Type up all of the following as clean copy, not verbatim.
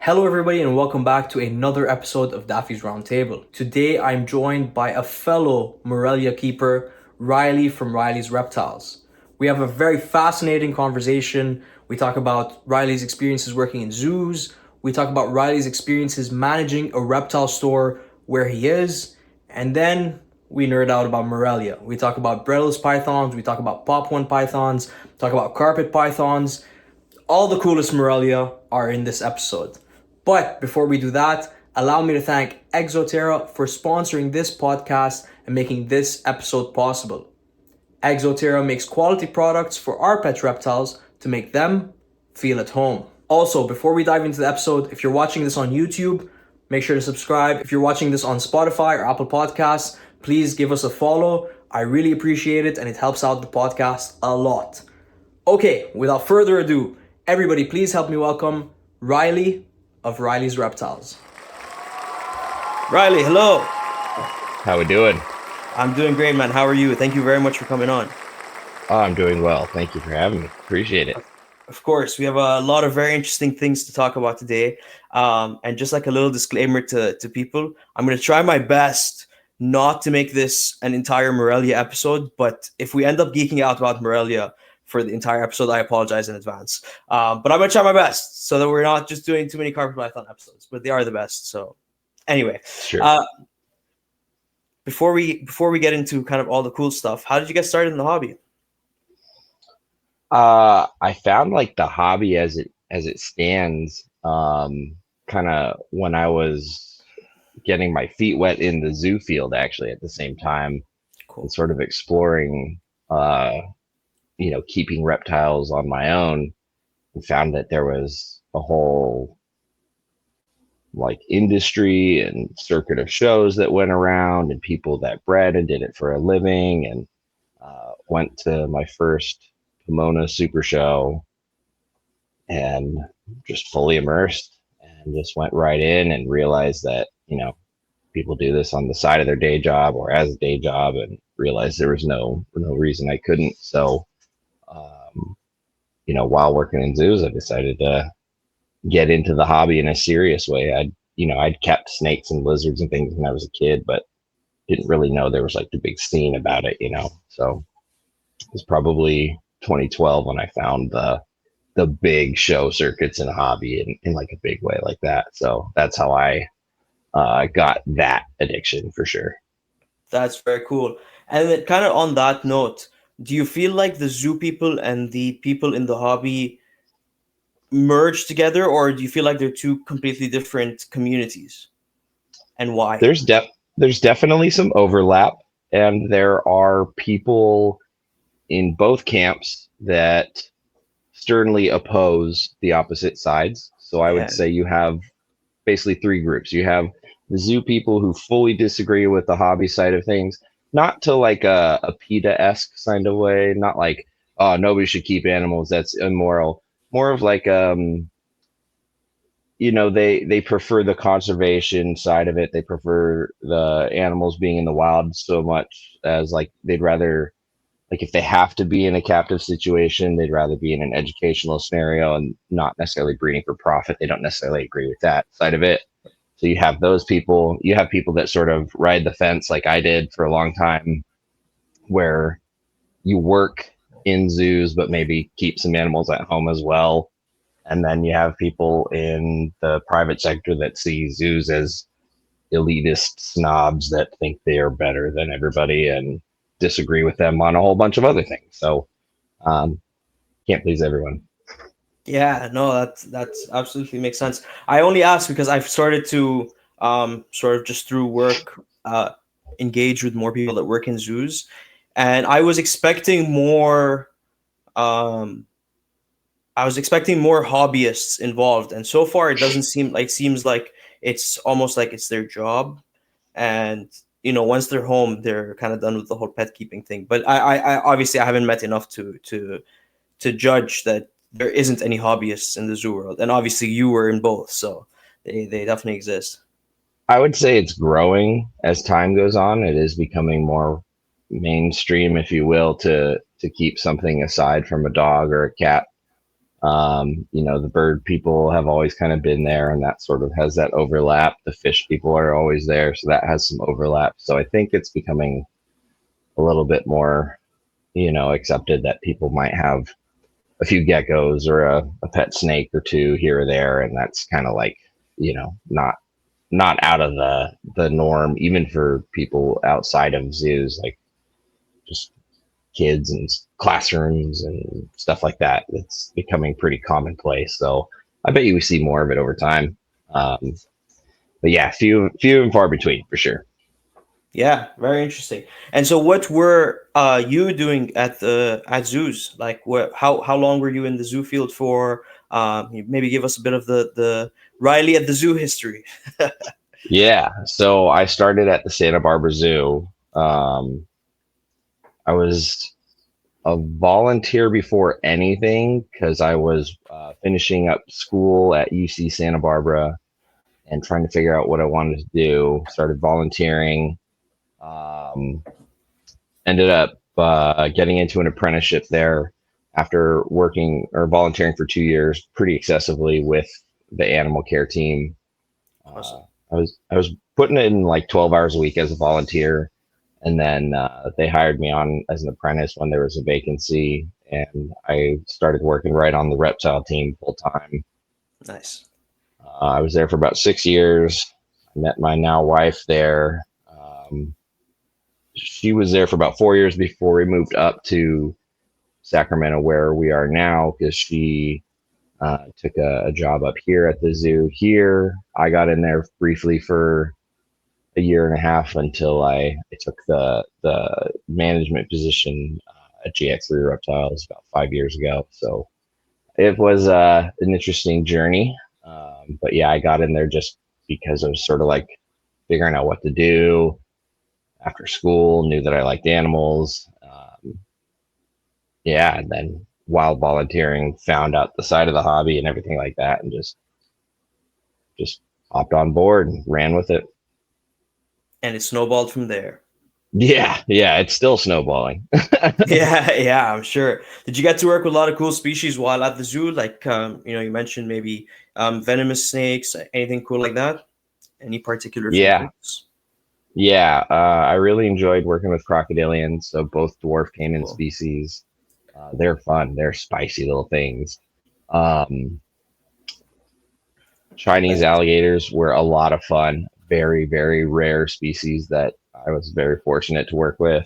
Hello, everybody, and welcome back to another episode of Daffy's Roundtable. Today, I'm joined by a fellow Morelia keeper, Riley from Riley's Reptiles. We have a very fascinating conversation. We talk about Riley's experiences working in zoos. We talk about Riley's experiences managing a reptile store where he is. And then we nerd out about Morelia. We talk about breadless pythons. We talk about pop one pythons. Talk about carpet pythons. All the coolest Morelia are in this episode. But before we do that, allow me to thank Exoterra for sponsoring this podcast and making this episode possible. Exoterra makes quality products for our pet reptiles to make them feel at home. Also, before we dive into the episode, if you're watching this on YouTube, make sure to subscribe. If you're watching this on Spotify or Apple Podcasts, please give us a follow. I really appreciate it and it helps out the podcast a lot. Okay, without further ado, everybody please help me welcome Riley of Riley's Reptiles. Riley, hello. How we doing? I'm doing great, man. How are you? Thank you very much for coming on. Oh, I'm doing well. Thank you for having me. Appreciate it. Of course, we have a lot of very interesting things to talk about today. And just like a little disclaimer to people, I'm going to try my best not to make this an entire Morelia episode, but if we end up geeking out about Morelia for the entire episode, I apologize in advance. But I'm going to try my best so that we're not just doing too many carpet python episodes, but they are the best. So anyway, Sure. Before we get into kind of all the cool stuff, how did you get started in the hobby? I found like the hobby as it stands, kind of when I was getting my feet wet in the zoo field, actually at the same time, Cool. and sort of exploring, keeping reptiles on my own, and found that there was a whole like industry and circuit of shows that went around and people that bred and did it for a living, and went to my first Pomona Super Show and just fully immersed and just went right in and realized that, people do this on the side of their day job or as a day job, and realized there was no reason I couldn't. So, while working in zoos, I decided to get into the hobby in a serious way. I'd kept snakes and lizards and things when I was a kid, but didn't really know there was like the big scene about it. So it was probably 2012 when I found the big show circuits in a hobby in like a big way like that. So that's how I got that addiction for sure. That's very cool. And then kind of on that note, do you feel like the zoo people and the people in the hobby merge together, or do you feel like they're two completely different communities? And why? There's definitely some overlap, and there are people in both camps that sternly oppose the opposite sides. So I would Yeah. say you have basically three groups. You have the zoo people who fully disagree with the hobby side of things, not to like a PETA-esque kind of way, not like, oh, nobody should keep animals, that's immoral. More of like they prefer the conservation side of it. They prefer the animals being in the wild so much as like they'd rather, like, if they have to be in a captive situation, they'd rather be in an educational scenario and not necessarily breeding for profit. They don't necessarily agree with that side of it. So you have those people. You have people that sort of ride the fence like I did for a long time, where you work in zoos but maybe keep some animals at home as well. And then you have people in the private sector that see zoos as elitist snobs that think they are better than everybody and disagree with them on a whole bunch of other things. So can't please everyone. Yeah, no, that's absolutely makes sense. I only ask because I've started to sort of just through work engage with more people that work in zoos, and um I was expecting more hobbyists involved, and so far it doesn't seems like it's almost like it's their job, and once they're home, they're kind of done with the whole pet keeping thing. But I obviously I haven't met enough to judge that there isn't any hobbyists in the zoo world, and obviously you were in both, so they definitely exist. I would say it's growing as time goes on. It is becoming more mainstream, if you will, to keep something aside from a dog or a cat. The bird people have always kind of been there, and that sort of has that overlap. The fish people are always there, so that has some overlap. So I think it's becoming a little bit more, accepted that people might have a few geckos or a pet snake or two here or there, and that's kind of like, not out of the norm, even for people outside of zoos, like just kids and classrooms and stuff like that. It's becoming pretty commonplace. So I bet you we see more of it over time. Um, but yeah, few and far between for sure. Yeah, very interesting. And so, what were you doing at zoos? Like, how long were you in the zoo field for? Maybe give us a bit of the Riley at the zoo history. Yeah, so I started at the Santa Barbara Zoo. I was a volunteer before anything because I was finishing up school at UC Santa Barbara and trying to figure out what I wanted to do. Started volunteering. Um, Ended up getting into an apprenticeship there after working or volunteering for 2 years pretty excessively with the animal care team. Awesome. I was putting in like 12 hours a week as a volunteer, and then they hired me on as an apprentice when there was a vacancy, and I started working right on the reptile team full time. Nice. I was there for about 6 years. I met my now wife there. She was there for about 4 years before we moved up to Sacramento, where we are now, because she took a job up here at the zoo. Here, I got in there briefly for a year and a half until I took the management position at GX3 Reptiles about 5 years ago. So it was an interesting journey. But yeah, I got in there just because I was sort of like figuring out what to do after school, knew that I liked animals. Yeah, and then while volunteering, found out the side of the hobby and everything like that, and just hopped on board and ran with it. And it snowballed from there. Yeah, yeah, it's still snowballing. Yeah, yeah, I'm sure. Did you get to work with a lot of cool species while at the zoo? Like, you mentioned maybe venomous snakes, anything cool like that? Any particular Yeah, favorites? yeah, I really enjoyed working with crocodilians, so both dwarf canine Cool. species. They're fun. They're spicy little things. Um, Chinese alligators were a lot of fun. Very, very rare species that I was very fortunate to work with.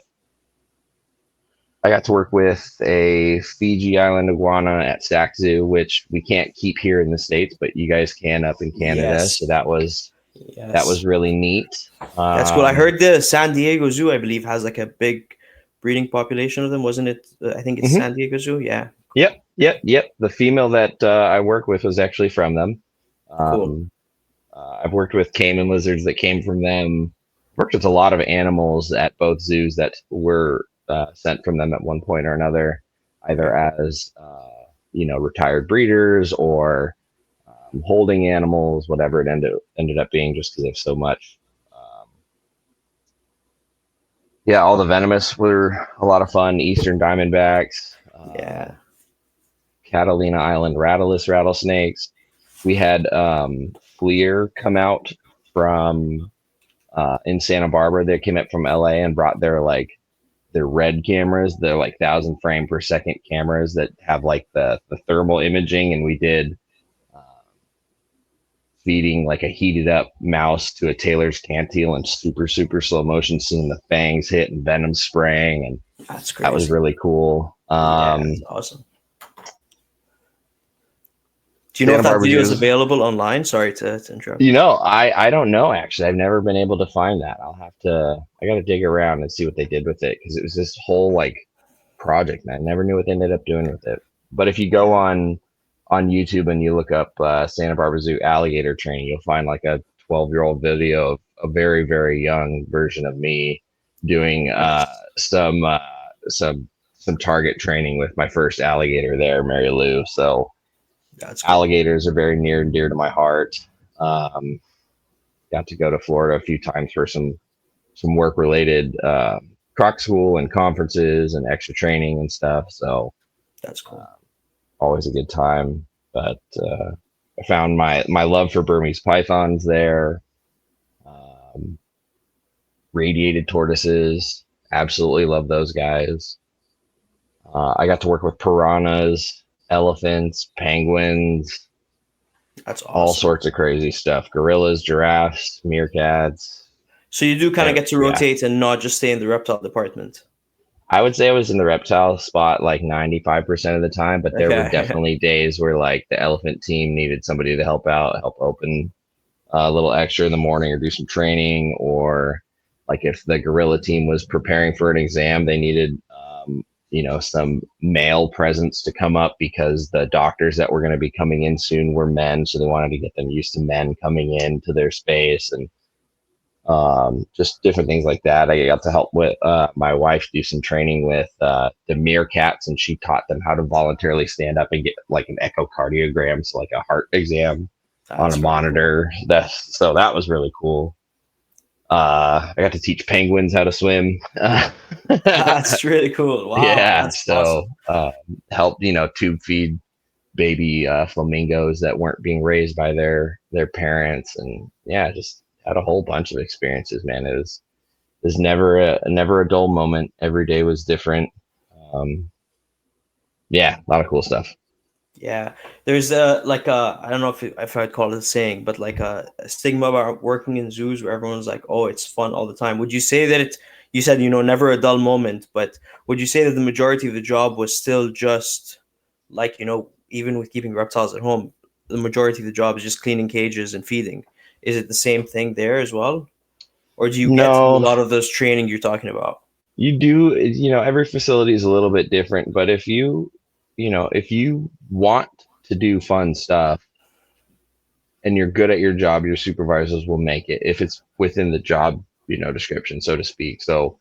I got to work with a Fiji Island iguana at Sac Zoo, which we can't keep here in the States, but you guys can up in Canada. Yes, So that was yes. really neat. That's cool. I Um, heard the San Diego Zoo, I believe, has like a big breeding population of them, wasn't it? I think it's mhm. San Diego Zoo. Yeah, Yep, yep, yep. The female that I work with was actually from them. cool. Um, I've worked with caiman lizards that came from them. Worked with a lot of animals at both zoos that were sent from them at one point or another, either Very cool. as retired breeders or holding animals, whatever it ended up being, just because there's so much. Um, yeah, all the venomous were a lot of fun. Eastern diamondbacks, Yeah, Catalina Island rattlesnakes. We had Fleer come out from in Santa Barbara. They came up from LA and brought their red cameras, they're like 1,000 frame per second cameras that have like the thermal imaging, and we did uh, feeding like a heated up mouse to a Taylor's Cantil in super slow motion, seeing the fangs hit and venom spraying, and that's that was crazy. really cool. Yeah, that's awesome. Do you know if Santa that Barbara video Zoo is is, available online? Sorry to interrupt. I don't know actually. I've never been able to find that. I got to dig around and see what they did with it, because it was this whole like project, and I never knew what they ended up doing with it. But if you go Yeah, on YouTube and you look up Santa Barbara Zoo alligator training, you'll find like a 12-year-old video of a very very young version of me doing nice. some some target training with my first alligator there, Mary Lou. So That's cool. alligators are very near and dear to my heart. Um, Got to go to Florida a few times for some work related croc school and conferences and extra training and stuff. So That's cool. always a good time. But I found my love for Burmese pythons there. Um, Radiated tortoises, absolutely love those guys. I got to work with piranhas, elephants, penguins, That's all awesome. sorts of crazy stuff. Gorillas, giraffes, meerkats. So you do kind of get to Yeah, rotate and not just stay in the reptile department. I would say I was in the reptile spot like 95% of the time, but there were Okay. definitely days where like the elephant team needed somebody to help out, help open a little extra in the morning or do some training, or like if the gorilla team was preparing for an exam, they needed some male presence to come up because the doctors that were going to be coming in soon were men, so they wanted to get them used to men coming into their space, and just different things like that. I got to help with my wife do some training with the meerkats, and she taught them how to voluntarily stand up and get like an echocardiogram, so like a heart exam on a That's very cool. monitor. That was really cool. I got to teach penguins how to swim. That's really cool. Wow, Yeah, that's awesome. so helped tube feed baby flamingos that weren't being raised by their parents, and yeah, just had a whole bunch of experiences. Man, it was never a dull moment. Every day was different. Um, yeah, a lot of cool stuff. Yeah, there's a like a I don't know if I'd call it a saying, but like a stigma about working in zoos where everyone's like, oh, it's fun all the time. Would you say that it? You said never a dull moment, but would you say that the majority of the job was still just like even with keeping reptiles at home, the majority of the job is just cleaning cages and feeding. Is it the same thing there as well, or do you get to do a No, lot of those training you're talking about? you do. Every facility is a little bit different, but if you want to do fun stuff and you're good at your job, your supervisors will make it if it's within the job, description, so to speak. So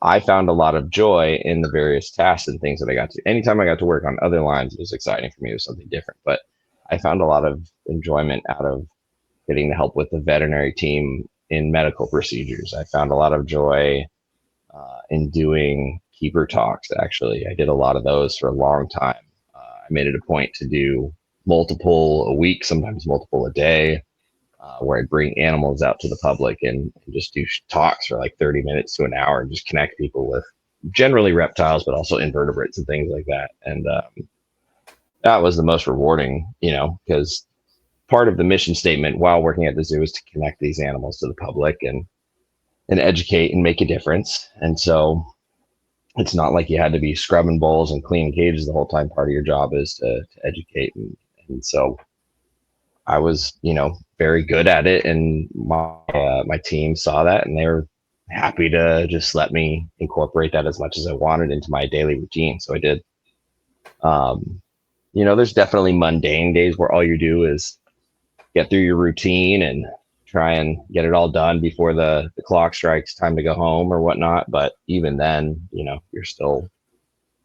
I found a lot of joy in the various tasks and things that I got to. Anytime I got to work on other lines, it was exciting for me. It was something different, but I found a lot of enjoyment out of getting to help with the veterinary team in medical procedures. I found a lot of joy in doing keeper talks. Actually, I did a lot of those for a long time. I made it a point to do multiple a week, sometimes multiple a day, where I bring animals out to the public and just do talks for like 30 minutes to an hour and just connect people with generally reptiles, but also invertebrates and things like that. And that was the most rewarding, because part of the mission statement while working at the zoo is to connect these animals to the public and educate and make a difference. And so it's not like you had to be scrubbing bowls and cleaning cages the whole time. Part of your job is to educate. And so I was, very good at it, and my team saw that, and they were happy to just let me incorporate that as much as I wanted into my daily routine. So I did. Um, there's definitely mundane days where all you do is get through your routine and try and get it all done before the clock strikes time to go home or whatnot. But even then, you're still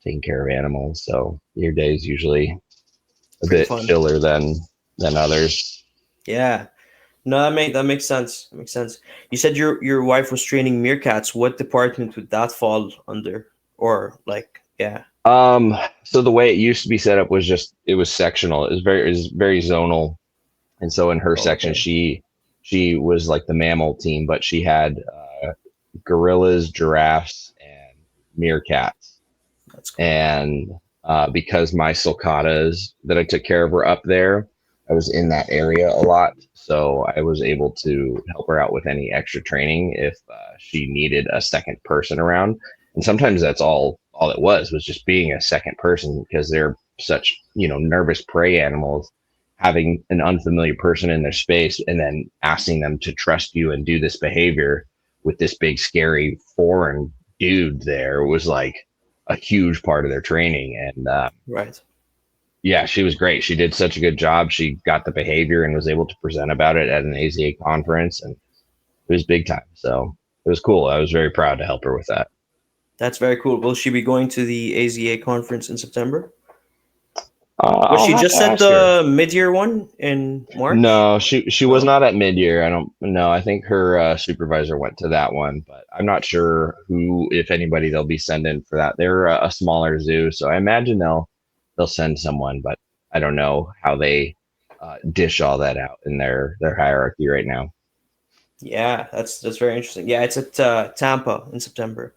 taking care of animals, so your day is usually a Pretty bit fun. chiller than others. Yeah. No, that makes sense. That makes sense. You said your wife was training meerkats. What department would that fall under? Or like, yeah. So the way it used to be set up was just it was sectional. It was very zonal, and so in her section, Okay, she was like the mammal team, but she had gorillas, giraffes, and meerkats. that's cool. And because my sulcatas that I took care of were up there, I was in that area a lot, so I was able to help her out with any extra training if she needed a second person around. And sometimes that's all it was just being a second person because they're such nervous prey animals. Having an unfamiliar person in their space and then asking them to trust you and do this behavior with this big scary foreign dude there was like a huge part of their training. And Right. yeah, she was great. She did such a good job. She got the behavior and was able to present about it at an AZA conference, and it was big time. So it was cool. I was very proud to help her with that. That's very cool. Will she be going to the AZA conference in September? Was I'll she have to just at ask her. the mid-year one in March? No, she was No. not at mid-year. I don't know. I think her supervisor went to that one, but I'm not sure who, if anybody, they'll be sending for that. They're a smaller zoo, so I imagine they'll send someone, but I don't know how they dish all that out in their hierarchy right now. Yeah, that's very interesting. Yeah, it's at Tampa in September.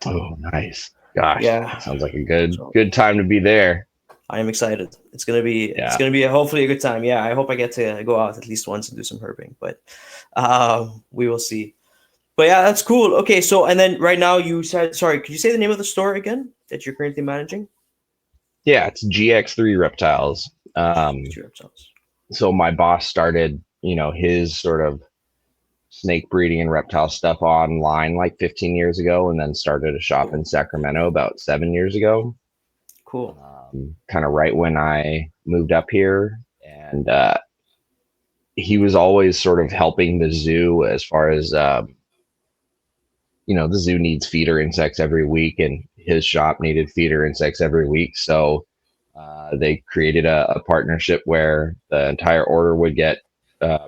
Oh, nice. Gosh, Yeah, that sounds like a good so good time to be there. I am excited. It's Yeah. gonna be hopefully a good time. Yeah, I hope I get to go out at least once and do some herping, but we will see. But yeah, that's cool. Okay, so and then right now you said, sorry, could you say the name of the store again that you're currently managing? Yeah, it's GX3 Reptiles. Two reptiles. So my boss started, his sort of snake breeding and reptile stuff online like 15 years ago, and then started a shop Cool. in Sacramento about 7 years ago. Cool. Kind of right when I moved up here, and he was always sort of helping the zoo as far as the zoo needs feeder insects every week, and his shop needed feeder insects every week. So they created a partnership where the entire order would get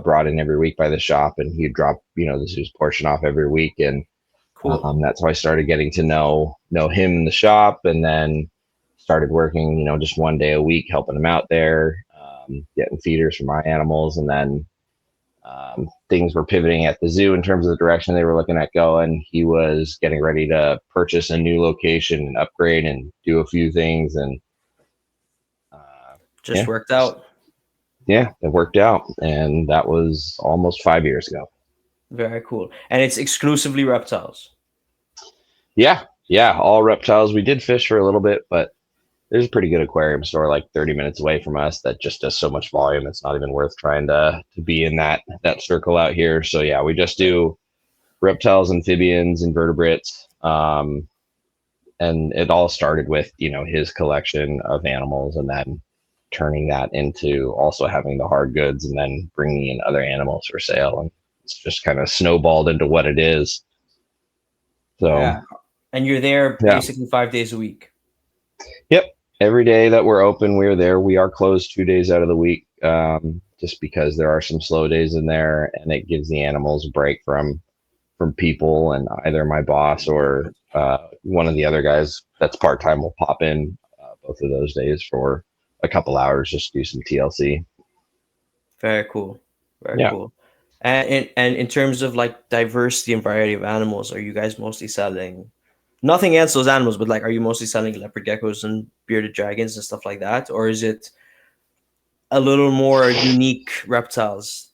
brought in every week by the shop, and he'd drop, the zoo's portion off every week. And Cool. that's how I started getting to know him in the shop, and then started working, just 1 day a week, helping him out there, getting feeders for my animals, and then things were pivoting at the zoo in terms of the direction they were looking at going. He was getting ready to purchase a new location and upgrade and do a few things, and Just yeah, worked out. yeah, it worked out, and that was almost 5 years ago. Very cool. And it's exclusively reptiles. Yeah, yeah, all reptiles. We did fish for a little bit, but there's a pretty good aquarium store like 30 minutes away from us that just does so much volume. It's not even worth trying to be in that circle out here. So yeah, we just do reptiles, amphibians, invertebrates. And it all started with, his collection of animals, and then turning that into also having the hard goods, and then bringing in other animals for sale. And it's just kind of snowballed into what it is. So Yeah. And you're there yeah. basically 5 days a week. Yep. Every day that we're open, we're there. We are closed 2 days out of the week, just because there are some slow days in there, and it gives the animals a break from people. And either my boss or one of the other guys that's part time will pop in both of those days for a couple hours, just do some TLC. Very cool. Very Yeah. cool. And in terms of like diversity and variety of animals, are you guys mostly selling nothing against those animals, but like are you mostly selling leopard geckos and bearded dragons and stuff like that? Or is it a little more unique reptiles?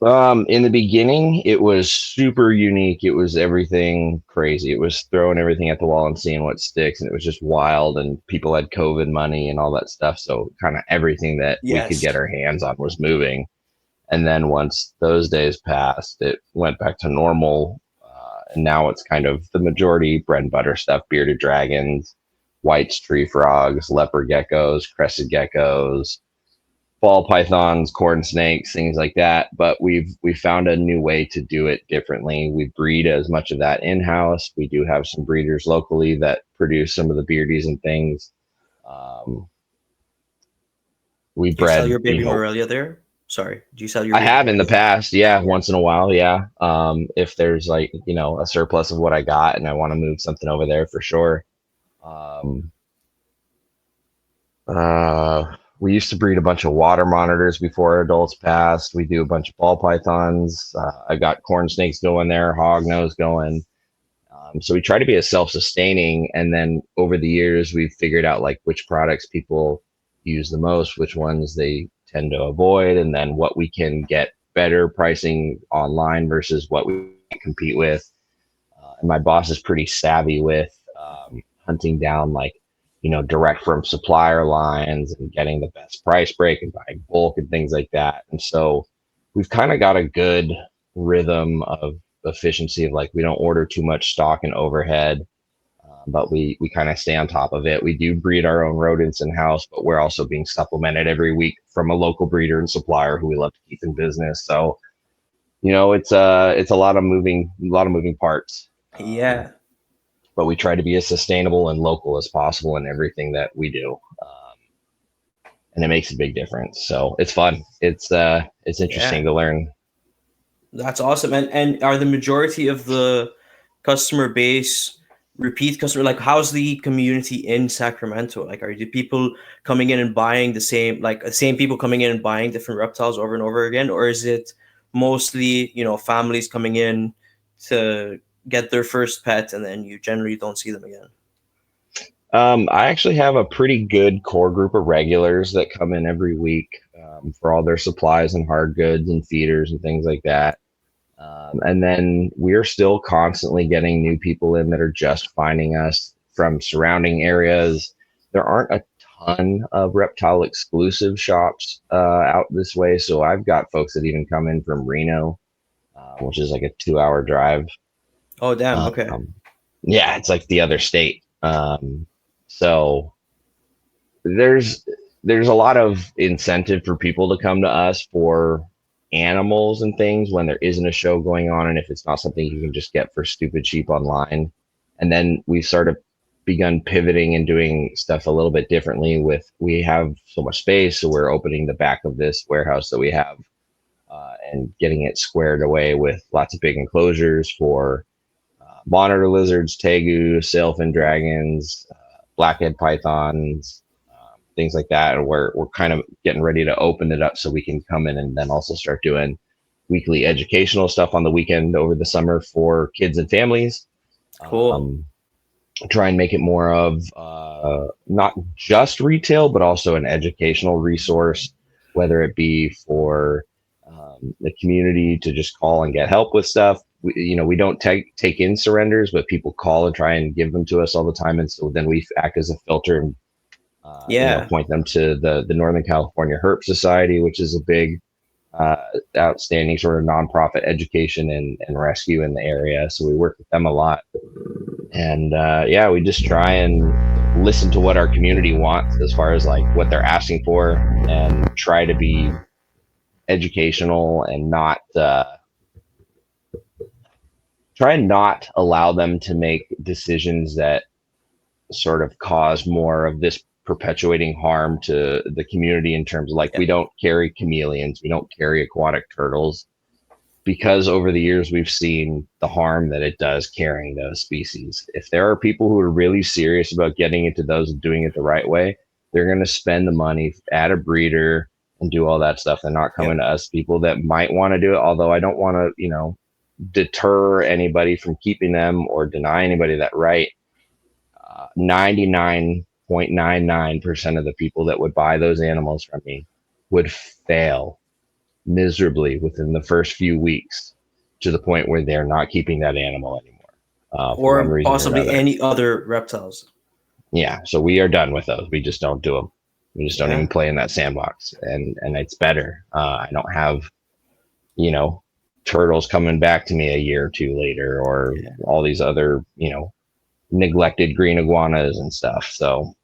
In the beginning, it was super unique. It was everything crazy. It was throwing everything at the wall and seeing what sticks, and it was just wild. And people had COVID money and all that stuff, so kind of everything that we could Yes. get our hands on was moving. And then once those days passed, it went back to normal. And now it's kind of the majority bread and butter stuff: bearded dragons, whites, tree frogs, leopard geckos, crested geckos, ball pythons, corn snakes, things like that. But we found a new way to do it differently. We breed as much of that in house. We do have some breeders locally that produce some of the beardies and things. Um, we Do you sell bred, your baby Morelia there? Sorry. Do you sell your I baby have in the Morelia? past, yeah, once in a while, yeah. If there's like, a surplus of what I got and I want to move something over there for sure. Um, we used to breed a bunch of water monitors before adults passed. We do a bunch of ball pythons. I got corn snakes going there, hog nose going. So we try to be as self-sustaining, and then over the years we've figured out like which products people use the most, which ones they tend to avoid, and then what we can get better pricing online versus what we compete with. And my boss is pretty savvy with hunting down like direct from supplier lines and getting the best price break and buying bulk and things like that. And so we've kind of got a good rhythm of efficiency of like we don't order too much stock and overhead, but we kind of stay on top of it. We do breed our own rodents in house, but we're also being supplemented every week from a local breeder and supplier who we love to keep in business. So it's a lot of moving parts. Yeah. But we try to be as sustainable and local as possible in everything that we do, and it makes a big difference. So it's fun. It's Yeah. interesting to learn. That's awesome. And are the majority of the customer base repeat customer? Like, how's the community in Sacramento? Like, are the people coming in and buying the same, like the same people coming in and buying different reptiles over and over again, or is it mostly, families coming in to get their first pet and then you generally don't see them again? I actually have a pretty good core group of regulars that come in every week for all their supplies and hard goods and feeders and things like that. And then we're still constantly getting new people in that are just finding us from surrounding areas. There aren't a ton of reptile exclusive shops out this way. So I've got folks that even come in from Reno, which is like a 2 hour drive. Oh, damn. Okay. Yeah, it's like the other state. So there's there's a lot of incentive for people to come to us for animals and things when there isn't a show going on, and if it's not something you can just get for stupid cheap online. And then we've sort of begun pivoting and doing stuff a little bit differently. With we have so much space, so we're opening the back of this warehouse that we have and getting it squared away with lots of big enclosures for monitor lizards, tegu, sailfin dragons, blackhead pythons, things like that. And we're kind of getting ready to open it up so we can come in and then also start doing weekly educational stuff on the weekend over the summer for kids and families. Cool. Try and make it more of not just retail, but also an educational resource, whether it be for the community to just call and get help with stuff. We don't take in surrenders, but people call and try and give them to us all the time. And so then we act as a filter and point them to the Northern California Herp Society, which is a big, outstanding sort of nonprofit education and rescue in the area. So we work with them a lot. And we just try and listen to what our community wants as far as like what they're asking for, and try to be educational and not try and not allow them to make decisions that sort of cause more of this perpetuating harm to the community, in terms of like, we don't carry chameleons, we don't carry aquatic turtles, because over the years we've seen the harm that it does carrying those species. If there are people who are really serious about getting into those and doing it the right way, they're going to spend the money, add a breeder, and do all that stuff. They're not coming to us, people that might want to do it. Although I don't want to, deter anybody from keeping them or deny anybody that right. 99.99% of the people that would buy those animals from me would fail miserably within the first few weeks, to the point where they're not keeping that animal anymore. Or possibly any other reptiles. Yeah, so we are done with those. We just don't do them. We just don't even play in that sandbox, and it's better. I don't have, turtles coming back to me a year or two later, or all these other, neglected green iguanas and stuff. So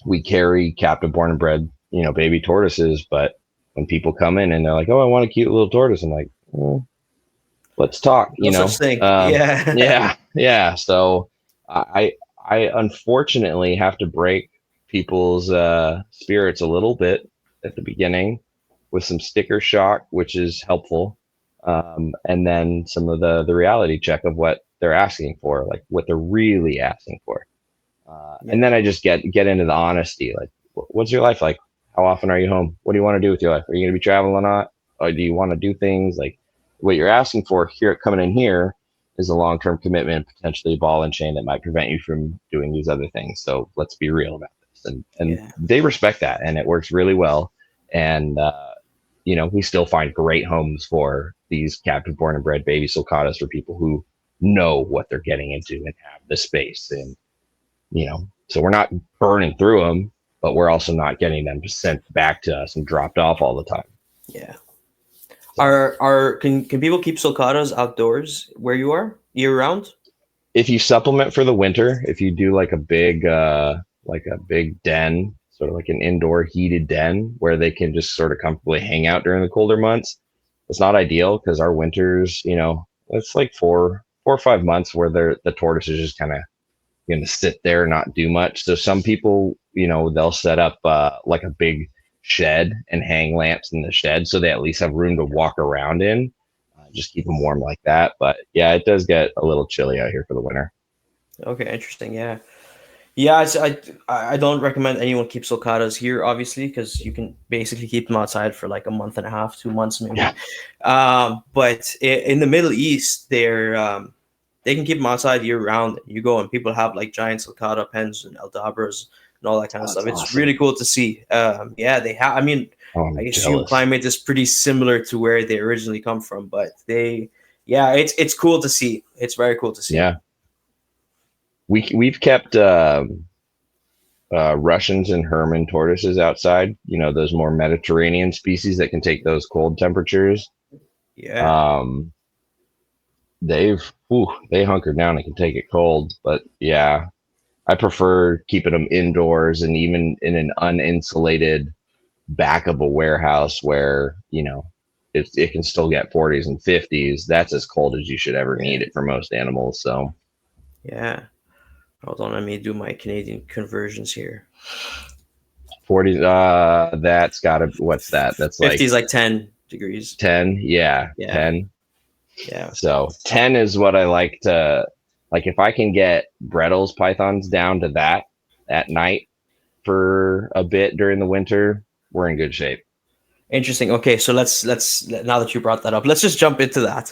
we carry captive born and bred, baby tortoises. But when people come in and they're like, "Oh, I want a cute little tortoise," I'm like, well, let's talk. Such thing. Yeah. So I unfortunately have to break people's spirits a little bit at the beginning with some sticker shock, which is helpful, and then some of the reality check of what they're asking for, like what they're really asking for, and then I just get into the honesty, like, what's your life like? How often are you home? What do you want to do with your life? Are you going to be traveling or not? Or do you want to do things like what you're asking for here? Coming in here is a long-term commitment, potentially a ball and chain that might prevent you from doing these other things. So let's be real about this. And they respect that, and it works really well. And, we still find great homes for these captive born and bred baby sulcatas for people who know what they're getting into and have the space. And, so we're not burning through them, but we're also not getting them sent back to us and dropped off all the time. Yeah. Can people keep sulcatas outdoors where you are year round? If you supplement for the winter, if you do like a big den, sort of like an indoor heated den where they can just sort of comfortably hang out during the colder months, it's not ideal, because our winters, it's like 4 or 5 months where the tortoise is just kind of going to sit there and not do much. So some people, they'll set up like a big shed and hang lamps in the shed, so they at least have room to walk around in, just keep them warm like that. But yeah, it does get a little chilly out here for the winter. Okay, interesting. Yeah. Yeah, I don't recommend anyone keep sulcatas here, obviously, because you can basically keep them outside for like a month and a half, 2 months Yeah. maybe. But in the Middle East, they can keep them outside year round. You go and people have like giant sulcata pens and aldabras and all that kind of Oh, that's stuff. It's really awesome. cool to see. Yeah, they have. I mean, Oh, I I'm assume jealous. climate is pretty similar to where they originally come from, but yeah, it's cool to see. It's very cool to see. Yeah. We've kept Russians and Herman tortoises outside. You know, those more Mediterranean species that can take those cold temperatures. Yeah. Um, they hunker down and can take it cold. But yeah, I prefer keeping them indoors and even in an uninsulated back of a warehouse where, it can still get 40s and 50s. That's as cold as you should ever Yeah. need it for most animals. So Yeah. Hold on, let me do my Canadian conversions here. 40s, that's gotta, what's that? That's 50 like is like 10 degrees. 10. Yeah, Yeah. 10. Yeah. So 10 is what I like to, like, if I can get Brettles pythons down to that at night for a bit during the winter, we're in good shape. Interesting. Okay, so let's now that you brought that up, let's just jump into that.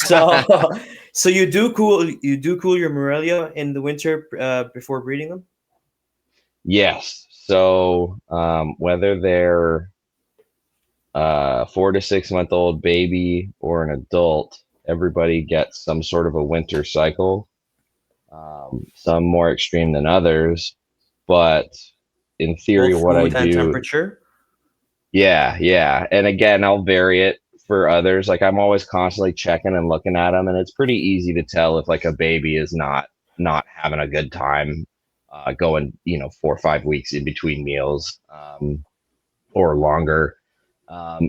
So so you do cool your Morelia in the winter before breeding them? Yes. So whether they're 4 to 6 month old baby or an adult, everybody gets some sort of a winter cycle. Some more extreme than others, but in theory, Both what I food and do, temperature. yeah, yeah. And again, I'll vary it for others. Like I'm always constantly checking and looking at them, and it's pretty easy to tell if like a baby is not having a good time, going 4 or 5 weeks in between meals, or longer.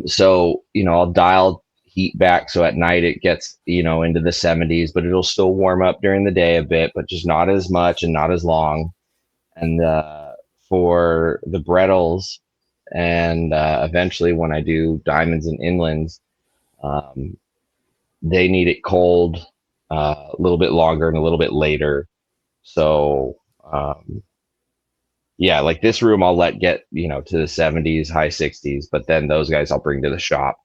So I'll dial heat back so at night it gets into the 70s, but it'll still warm up during the day a bit, but just not as much and not as long. And for the Brettles, and eventually when I do diamonds and inlands, um, they need it cold, a little bit longer and a little bit later. So yeah, like this room I'll let get to the 70s, high 60s, but then those guys I'll bring to the shop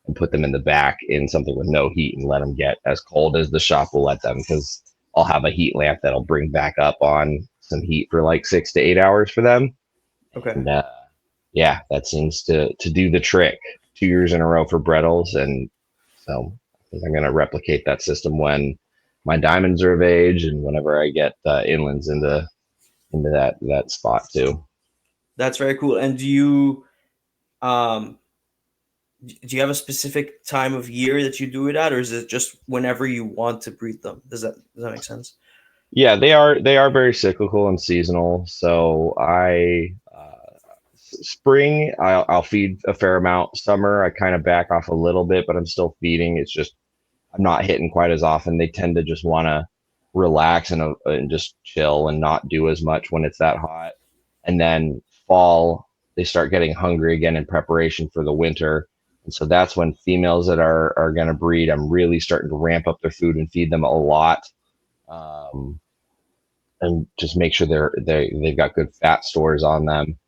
and put them in the back in something with no heat and let them get as cold as the shop will let them, because I'll have a heat lamp that'll bring back up on some heat for like 6 to 8 hours for them. Okay. And yeah, that seems to do the trick. 2 years in a row for Brettles, and so I think I'm going to replicate that system when my diamonds are of age and whenever I get inlands into that spot too. That's very cool. And um do you have a specific time of year that you do it at, or is it just whenever you want to breed them? Does that make sense? Yeah, they are very cyclical and seasonal. So spring I'll feed a fair amount. Summer I kind of back off a little bit, but I'm still feeding. It's just I'm not hitting quite as often. They tend to just want to relax and just chill and not do as much when it's that hot. And then fall, they start getting hungry again in preparation for the winter. And so that's when females that are going to breed, I'm really starting to ramp up their food and feed them a lot, um, and just make sure they've got good fat stores on them.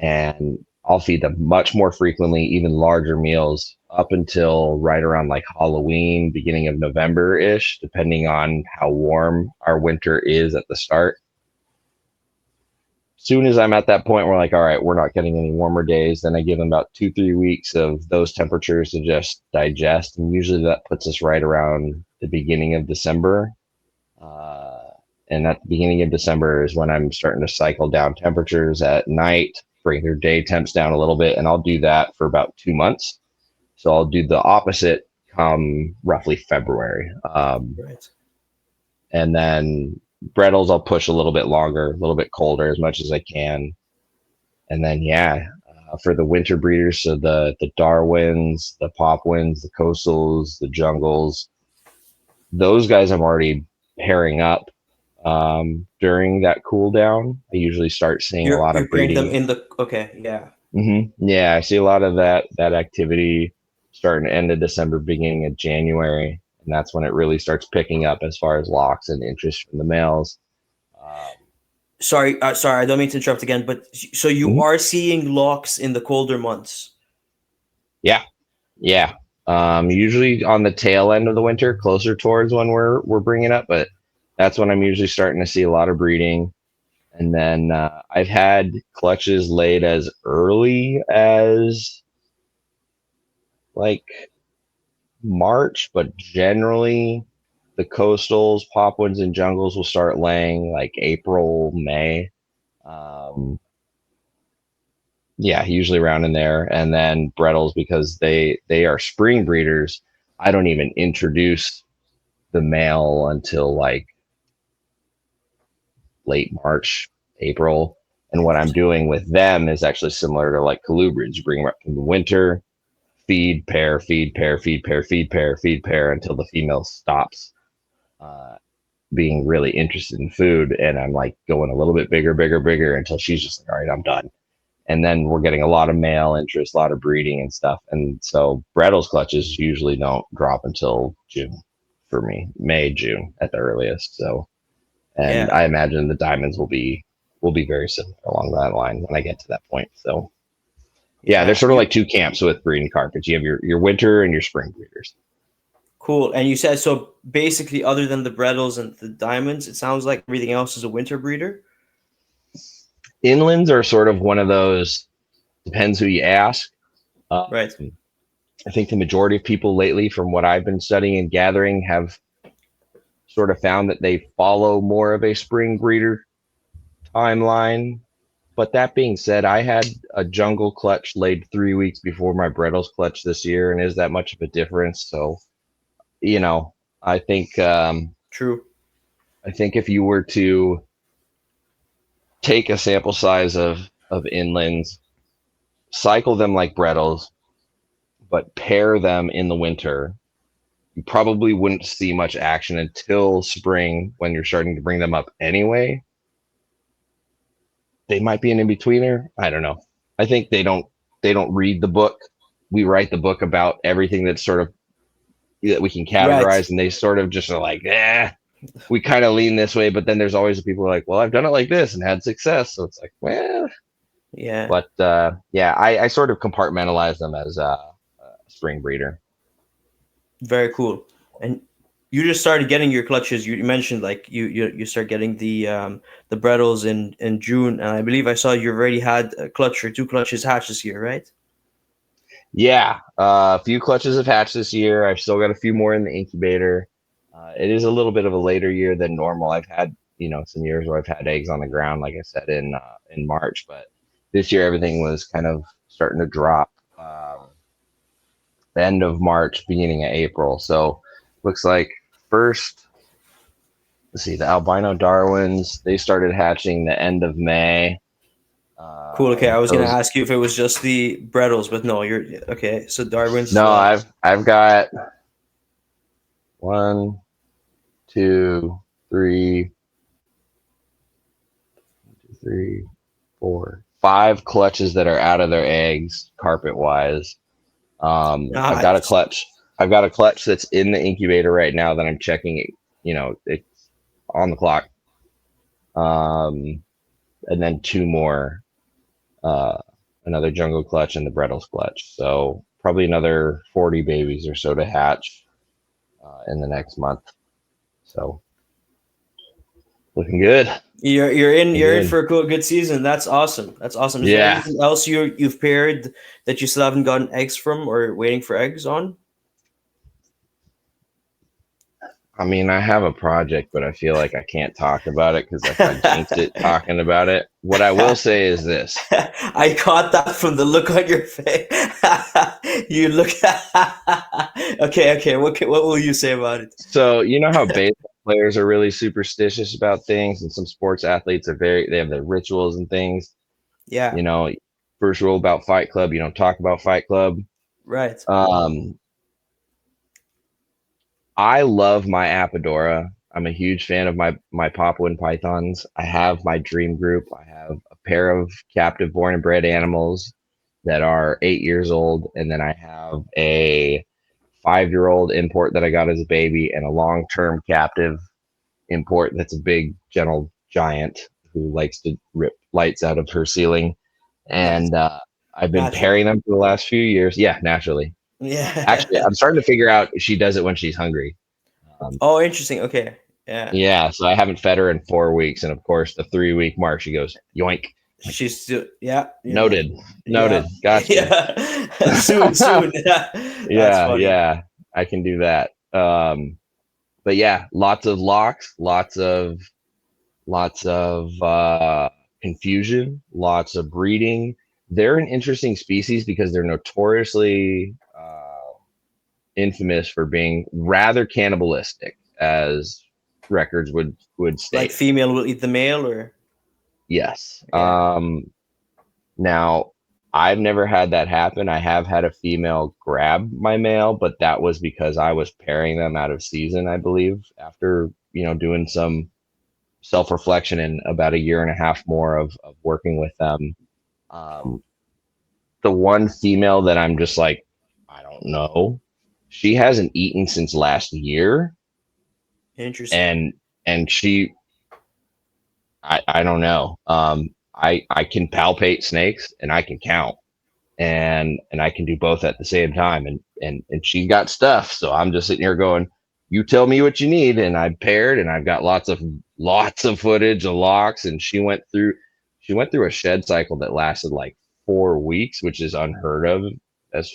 And I'll feed them much more frequently, even larger meals, up until right around like Halloween, beginning of November ish, depending on how warm our winter is at the start. Soon as I'm at that point where like, all right, we're not getting any warmer days, then I give them about 2 3 weeks of those temperatures to just digest, and usually that puts us right around the beginning of December. Uh, and at the beginning of December is when I'm starting to cycle down temperatures at night, bring their day temps down a little bit, and I'll do that for about 2 months. So I'll do the opposite come roughly February. Right. And then Brettles I'll push a little bit longer, a little bit colder as much as I can. And then yeah, for the winter breeders, so the Darwins, the Popwins, the Coastals, the Jungles, those guys I'm already pairing up during that cool down. I usually start seeing a You're lot you're of pairing them breeding. in the okay, yeah. Yeah, I see a lot of that activity starting to end of December, beginning of January. and that's when it really starts picking up as far as locks and interest from the males. Um, Sorry, sorry, I don't mean to interrupt again, but so you mhm. are seeing locks in the colder months. Yeah, yeah. Usually on the tail end of the winter, closer towards when we're bringing up, but that's when I'm usually starting to see a lot of breeding. And then I've had clutches laid as early as like March, but generally the coastals, popwoods, and jungles will start laying like April, May. Um, yeah, usually around in there. And then Brettles, because they are spring breeders, I don't even introduce the male until like late March, April. And what I'm doing with them is actually similar to like colubrids. You bring them up in the winter, feed, pair, feed, pair, feed, pair, feed, pair, feed, pair until the female stops uh, being really interested in food. And I'm like going a little bit bigger, bigger, bigger until she's just like, all right, I'm done. And then we're getting a lot of male interest, a lot of breeding and stuff. And so Brettles clutches usually don't drop until June for me, May, June at the earliest. So, and Yeah, I imagine the diamonds will be very similar along that line when I get to that point. So yeah, yeah. there's sort of like two camps with breeding carpets. You have your winter and your spring breeders. Cool. And you said so basically, other than the Brettles and the diamonds, it sounds like everything else is a winter breeder. Inlands are sort of one of those, depends who you ask. Um, Right. I think the majority of people lately, from what I've been studying and gathering, have sort of found that they follow more of a spring breeder timeline. But that being said, I had a jungle clutch laid 3 weeks before my Brettles clutch this year, and is that much of a difference? So, you know, I think True. I think if you were to take a sample size of inlands, cycle them like Brettles, but pair them in the winter, you probably wouldn't see much action until spring when you're starting to bring them up anyway. They might be an in-betweener. I don't know. I think they don't read the book. We write the book about everything that's sort of that we can Right. categorize, and they sort of just are like, we kind of lean this way, but then there's always the people who are like, well, I've done it like this and had success. So it's like, well, Yeah. but yeah, I sort of compartmentalize them as a spring breeder. Very cool. And you just started getting your clutches. You mentioned like you start getting the Brettles in June, and I believe I saw you already had a clutch or two clutches hatched this year, right? Yeah, a few clutches have hatched this year. I've still got a few more in the incubator. It is a little bit of a later year than normal. I've had, some years where I've had eggs on the ground, like I said in March, but this year everything was kind of starting to drop. End of March, beginning of April. So looks like first, let's see, the albino Darwins, they started hatching the end of May. Cool. Okay, I was gonna Those ask you if it was just the Brettles, but no, you're okay. So Darwin's. no, I've got one, two, three, three, four, five clutches that are out of their eggs, carpet wise. I've got a Nice. clutch. I've got a clutch that's in the incubator right now that I'm checking it. It's on the clock. And then two more, uh, another jungle clutch and the Brettles clutch. So probably another 40 babies or so to hatch in the next month. So looking good. You're in Good. for a good season. That's awesome. That's awesome. Is there Yeah. anything else you've paired that you still haven't gotten eggs from or waiting for eggs on? I mean, I have a project, but I feel like I can't talk about it because if I jinx it talking about it, what I will say is this. I caught that from the look on your face. You look. Okay, okay. What will you say about it? So, you know how baseball players are really superstitious about things, and some sports athletes they have their rituals and things. Yeah, You know, first rule about Fight Club, you don't talk about Fight Club. right. Um, I love my Apodora. I'm a huge fan of my Papuan pythons. I have my dream group. I have a pair of captive born and bred animals that are 8 years old, and then I have a 5-year-old import that I got as a baby, and a long-term captive import that's a big, gentle giant who likes to rip lights out of her ceiling. Nice. And I've been pairing Naturally. them for the last few years. Yeah, naturally. Actually, Yeah. I'm starting to figure out she does it when she's hungry. Oh, interesting. Okay. Yeah. Yeah, so I haven't fed her in 4 weeks, and of course, the 3-week mark, she goes yoink. Like, She's still, yeah, yeah, noted, yeah, noted, gotcha. yeah. Soon. Yeah. That's Yeah, funny. yeah, I can do that. But yeah, lots of locks, lots of confusion, lots of breeding. They're an interesting species because they're notoriously infamous for being rather cannibalistic, as records would Like state. female will eat the male, or Yes. yeah. Now, I've never had that happen. I have had a female grab my male, but that was because I was pairing them out of season, I believe, after, doing some self-reflection and about a year and a half more of working with them. Um, the one female that I'm just like, I don't know, she hasn't eaten since last year, Interesting. and I don't know. I can palpate snakes and I can count, and I can do both at the same time, and she's got stuff. So I'm just sitting here going, you tell me what you need, and I paired, and I've got lots of footage of locks, and she went through a shed cycle that lasted like 4 weeks, which is unheard of as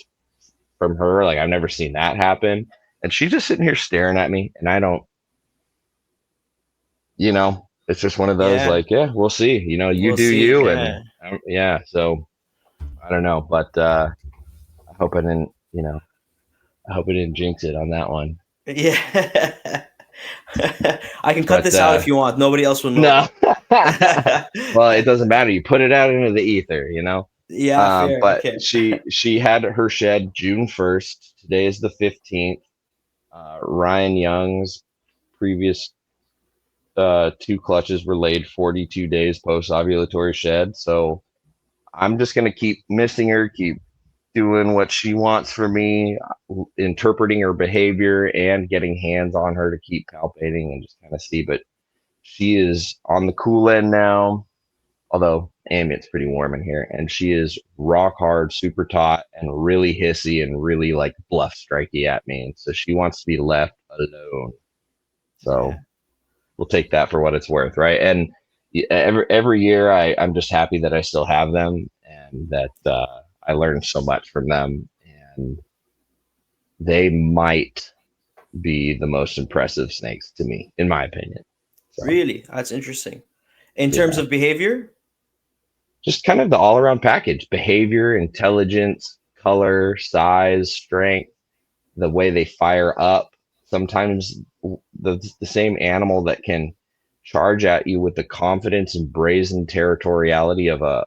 from her. Like, I've never seen that happen, and she's just sitting here staring at me, and I don't, it's just one of those, Yeah, like, yeah, we'll see. You we'll do see. you, and Yeah, yeah. So I don't know, but I hope I didn't, I hope I didn't jinx it on that one. yeah. I can cut But this out if you want. Nobody else will know no, though. well, it doesn't matter. You put it out into the ether. Yeah, fair. But Okay. she had her shed June 1st. Today is the 15th. Ryan Young's previous two clutches were laid 42 days post ovulatory shed. So I'm just gonna keep missing her, keep doing what she wants for me, interpreting her behavior and getting hands on her to keep palpating and just kind of see. But she is on the cool end now, although ambient's pretty warm in here, and she is rock hard, super taut, and really hissy and really like bluff strikey at me. And so she wants to be left alone. Yeah. So we'll take that for what it's worth, right? And every year, I'm just happy that I still have them and that I learned so much from them, and they might be the most impressive snakes to me, in my opinion. So Really, that's interesting. In terms yeah, of behavior, just kind of the all around package: behavior, intelligence, color, size, strength, the way they fire up. Sometimes the same animal that can charge at you with the confidence and brazen territoriality of a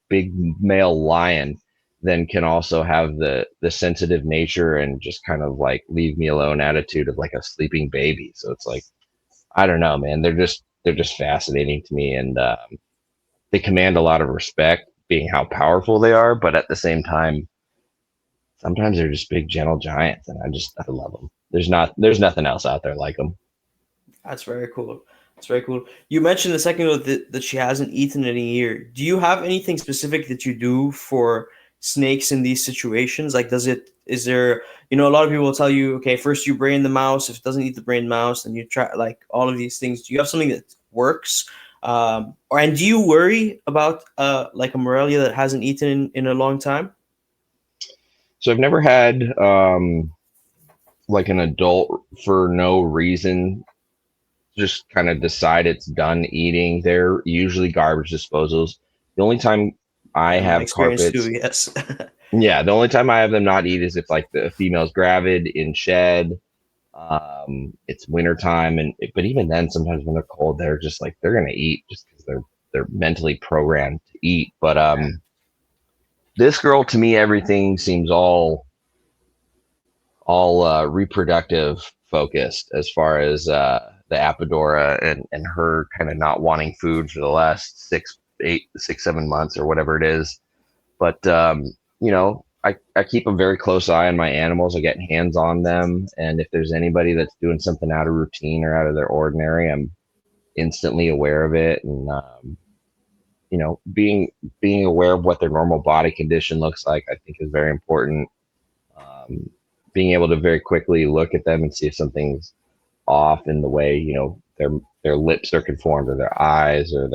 big male lion, then can also have the sensitive nature and just kind of like leave me alone attitude of like a sleeping baby. So it's like, I don't know, man. They're just fascinating to me, and they command a lot of respect, being how powerful they are. But at the same time, sometimes they're just big, gentle giants, and I love them. There's nothing else out there like them. that's very cool. That's very cool. You mentioned a second ago that she hasn't eaten in a year. Do you have anything specific that you do for snakes in these situations? Like, is there, a lot of people will tell you, okay, first you brain the mouse. If it doesn't eat the brain mouse, then you try, like, all of these things. Do you have something that works? And do you worry about, like, a Morelia that hasn't eaten in a long time? So I've never had like an adult for no reason just kind of decide it's done eating. They're usually garbage disposals. The only time I Yeah, my have experience too. carpets, Yes. yeah, the only time I have them not eat is if like the female's gravid in shed. It's wintertime, but even then, sometimes when they're cold, they're just like they're gonna eat just because they're mentally programmed to eat. But this girl, to me, everything seems all reproductive focused as far as the Apodora and her kind of not wanting food for the last 6, 8, 6, 7 months or whatever it is. But I keep a very close eye on my animals. I get hands on them, and if there's anybody that's doing something out of routine or out of their ordinary, I'm instantly aware of it. And being aware of what their normal body condition looks like, I think is very important. Um, Being able to very quickly look at them and see if something's off in the way their lips are conformed, or their eyes, or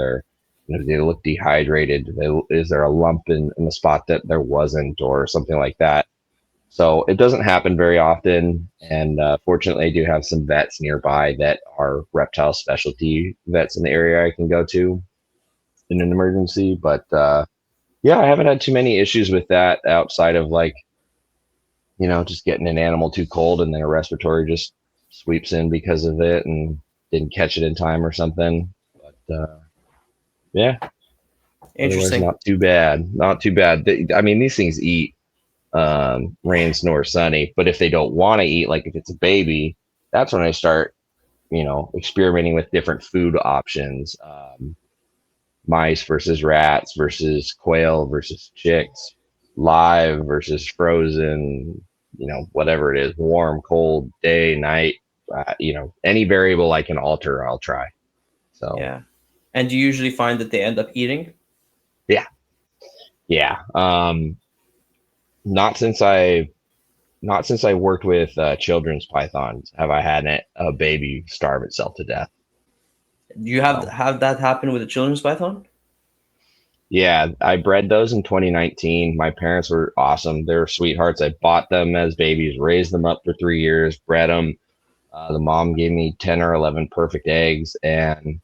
do they look dehydrated? Is there a lump in the spot that there wasn't, or something like that? So it doesn't happen very often, and fortunately, I do have some vets nearby that are reptile specialty vets in the area I can go to in an emergency. But yeah, I haven't had too many issues with that outside of just getting an animal too cold and then a respiratory just sweeps in because of it and didn't catch it in time or something. But yeah, otherwise Interesting. not too bad. Not too bad. I mean, these things eat rain, snow, or sunny. But if they don't want to eat, like if it's a baby, that's when I start, experimenting with different food options. Mice versus rats versus quail versus chicks, live versus frozen, whatever it is, warm, cold, day, night, any variable I can alter, I'll try. So, Yeah. And do you usually find that they end up eating? yeah, yeah. Not since I, not since I worked with children's pythons have I had a baby starve itself to death. Do you have So, that happen with a children's python? yeah, I bred those in 2019. My parents were awesome. They were sweethearts. I bought them as babies, raised them up for 3 years, bred them. The mom gave me 10 or 11 perfect eggs, and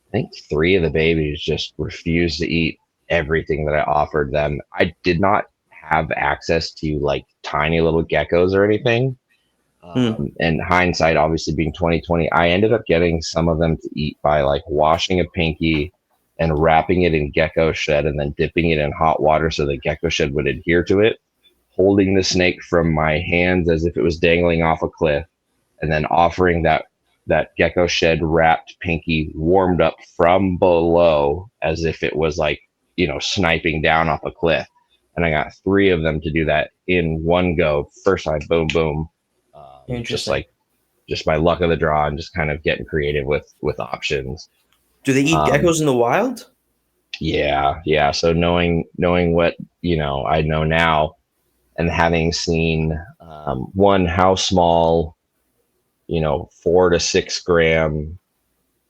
I think three of the babies just refused to eat everything that I offered them. I did not have access to like tiny little geckos or anything. Hmm. And hindsight, obviously being 2020, I ended up getting some of them to eat by like washing a pinky and wrapping it in gecko shed and then dipping it in hot water so the gecko shed would adhere to it, holding the snake from my hands as if it was dangling off a cliff, and then offering that gecko shed wrapped pinky warmed up from below as if it was like sniping down off a cliff. And I got three of them to do that in one go. First time, boom, boom. Just Interesting. like just by luck of the draw, and just kind of getting creative with options. Do they eat Um, geckos in the wild? yeah, yeah. So knowing what I know now, and having seen one how small 4 to 6 gram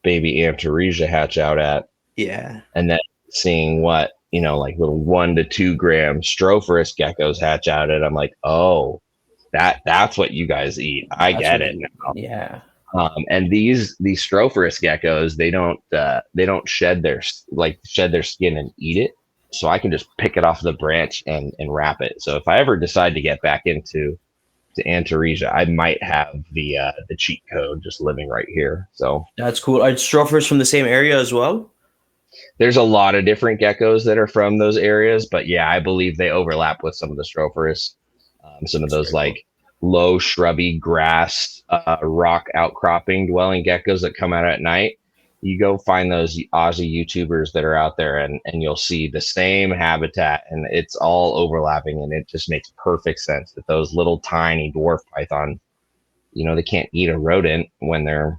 baby Antaresia hatch out at, Yeah. and then seeing what like little 1 to 2 gram Stropherus geckos hatch out at, I'm like, oh, that's what you guys eat. I That's get what it you. now. Yeah. And these Stropherus geckos, they don't shed their skin and eat it, so I can just pick it off the branch and wrap it. So if I ever decide to get back into to Antaresia, I might have the cheat code just living right here. So That's cool. Are Strophers from the same area as well? there's a lot of different geckos that are from those areas, but yeah, I believe they overlap with some of the Stropherus. Some of That's those very cool. like low shrubby grass, rock outcropping dwelling geckos that come out at night. You go find those Aussie YouTubers that are out there, and you'll see the same habitat, and it's all overlapping, and it just makes perfect sense that those little tiny dwarf python, they can't eat a rodent when they're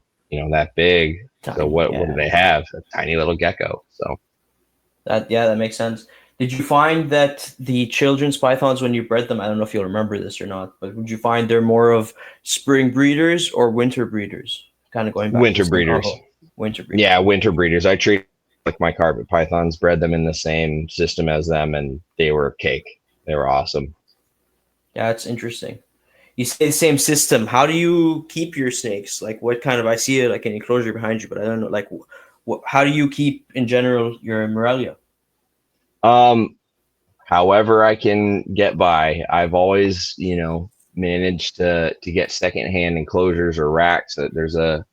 that big. So Tiny. what do Yeah. they have? A tiny little gecko. So That makes sense. Did you find that the children's pythons, when you bred them, I don't know if you'll remember this or not, but would you find they're more of spring breeders or winter breeders? Kind of going back to the winter same breeders. combo. Winter breeders. Yeah, winter breeders. I treat like my carpet pythons, bred them in the same system as them, and they were cake. They were awesome. Yeah, it's interesting. You say the same system. How do you keep your snakes? Like, what kind of? I see it like an enclosure behind you, but I don't know. Like, how do you keep in general your Morelia? Um, However I can get by, I've always, managed to get secondhand enclosures or racks. There's a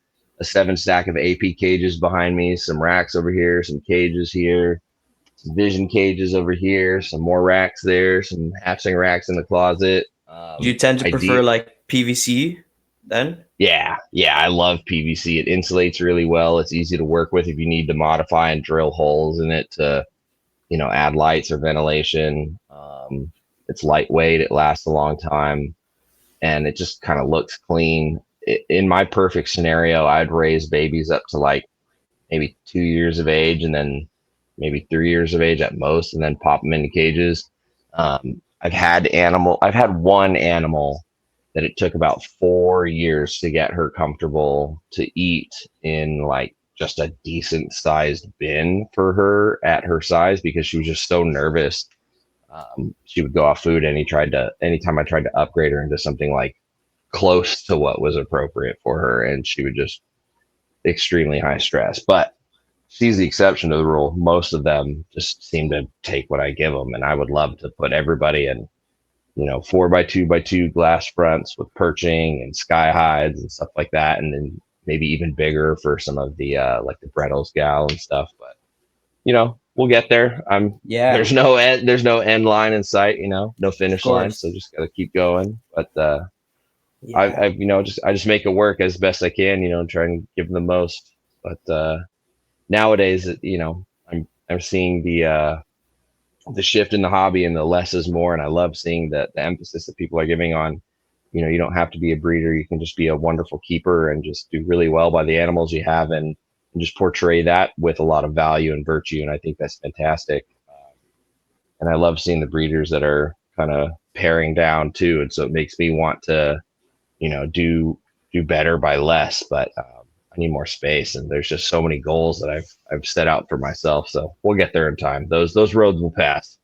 7 stack of AP cages behind me, some racks over here, some cages here, some vision cages over here, some more racks there, some hatching racks in the closet. Do you tend to prefer like PVC then? Yeah, yeah, I love PVC. It insulates really well. It's easy to work with if you need to modify and drill holes in it to, add lights or ventilation. It's lightweight. It lasts a long time, and it just kind of looks clean. In my perfect scenario, I'd raise babies up to like maybe 2 years of age, and then maybe 3 years of age at most, and then pop them into cages. I've had one animal that it took about 4 years to get her comfortable to eat in like just a decent sized bin for her at her size, because she was just so nervous. She would go off food, and anytime I tried to upgrade her into something like close to what was appropriate for her, and she would just extremely high stress. But she's the exception to the rule. Most of them just seem to take what I give them, and I would love to put everybody in, 4x2x2 glass fronts with perching and sky hides and stuff like that, and then maybe even bigger for some of the like the Brettles gal and stuff. But we'll get there. Yeah, There's no end line in sight. No finish line, course. so just gotta keep going. But Yeah. I just make it work as best I can. Try and give them the most. But nowadays, I'm seeing the shift in the hobby, and the less is more, and I love seeing the emphasis that people are giving on, you don't have to be a breeder. You can just be a wonderful keeper and just do really well by the animals you have, and just portray that with a lot of value and virtue. And I think that's fantastic. And I love seeing the breeders that are kind of paring down too. And so it makes me want to, do better by less, but I need more space, and there's just so many goals that I've set out for myself. So we'll get there in time. Those roads will pass.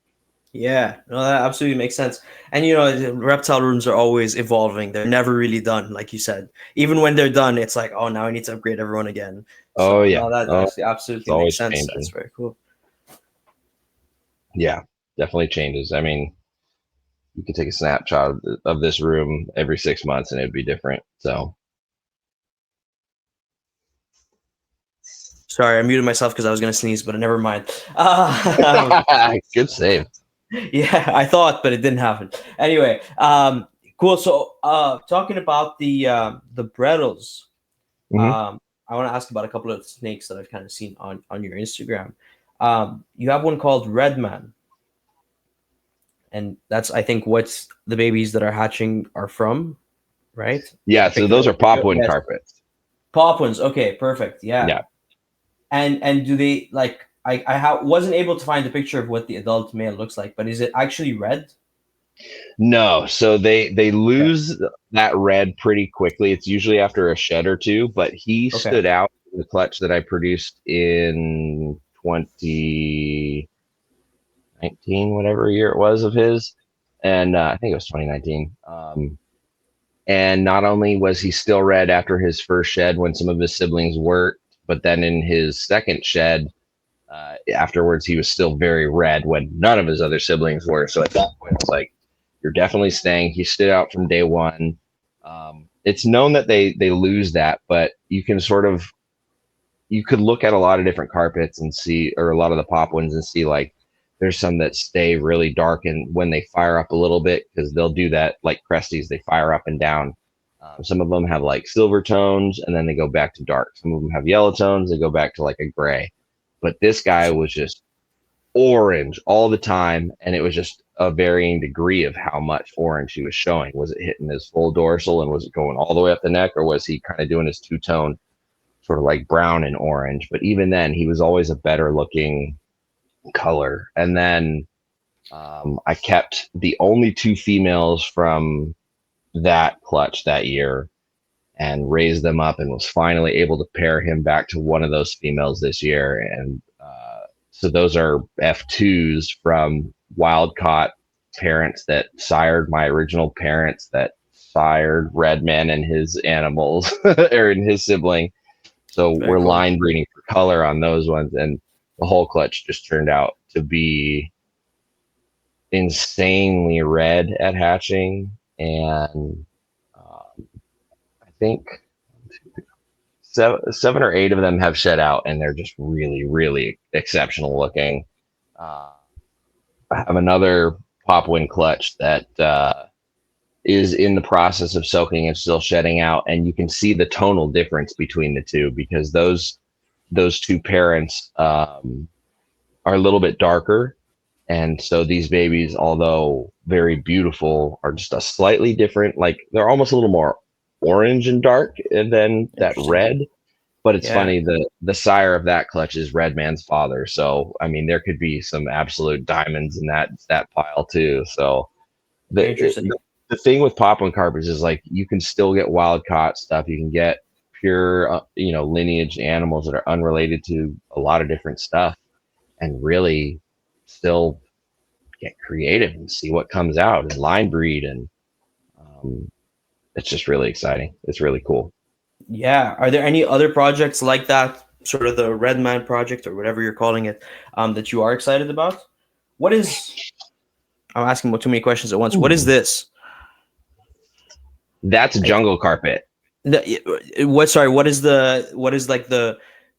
Yeah, no, that absolutely makes sense. And the reptile rooms are always evolving. They're never really done, like you said. Even when they're done, it's like, oh, now I need to upgrade everyone again. Oh So yeah. no, that Oh, actually absolutely it's always makes sense. changing. That's very cool. Yeah, definitely changes. I mean, you could take a snapshot of this room every 6 months and it'd be different. So Sorry, I muted myself because I was going to sneeze, but never mind. good save. Yeah, I thought, but it didn't happen. Anyway, cool. So, talking about the Brettles, Mhm. I want to ask about a couple of snakes that I've kind of seen on your Instagram. You have one called Redman, and that's, I think, what's the babies that are hatching are from, right? Yeah, so those are popwin Yes. carpets. Pop ones. Okay, perfect. Yeah. Yeah. And do they like? Wasn't able to find a picture of what the adult male looks like, but is it actually red? No, so they lose that red pretty quickly. It's usually after a shed or two, but he Okay. stood out in the clutch that I produced in 2019, whatever year it was of his. And I think it was 2019. And not only was he still red after his first shed when some of his siblings weren't, but then in his second shed, afterwards, he was still very red when none of his other siblings were. So at that point, it's like, you're definitely staying. He stood out from day one. It's known that they lose that, but you could look at a lot of different carpets and see, or a lot of the pop ones, and see like there's some that stay really dark, and when they fire up a little bit, because they'll do that like Cresties, they fire up and down. Some of them have like silver tones, and then they go back to dark. Some of them have yellow tones, they go back to like a gray. But this guy was just orange all the time, and it was just a varying degree of how much orange he was showing. Was it hitting his full dorsal, and was it going all the way up the neck, or was he kind of doing his two-tone, sort of like brown and orange? But even then, he was always a better looking color. And then I kept the only two females from that clutch that year and raised them up, and was finally able to pair him back to one of those females this year. And so those are F2s from wild caught parents that sired my original parents that sired Redman and his animals or in his sibling. So Very we're cool. line breeding for color on those ones, and the whole clutch just turned out to be insanely red at hatching. And I think seven or eight of them have shed out, and they're just really, really exceptional looking. I have another popwin clutch that is in the process of soaking and still shedding out, and you can see the tonal difference between the two, because those two parents are a little bit darker, And so these babies, although very beautiful, are just a slightly different, like they're almost a little more orange and dark than that Interesting. red. But it's Yeah. funny, the sire of that clutch is Red Man's father. So I mean, there could be some absolute diamonds in that pile too. So the Interesting. the thing with poplin carpets is like you can still get wild caught stuff. You can get pure lineage animals that are unrelated to a lot of different stuff, and really still get creative and see what comes out and line breed, and um, it's just really exciting. It's really cool. Yeah. Are there any other projects like that, sort of the Red Man project or whatever you're calling it, that you are excited about? What is? I'm asking about too many questions at once. What is Ooh. this? That's a Like, jungle carpet. what? Sorry. What is the? What is like the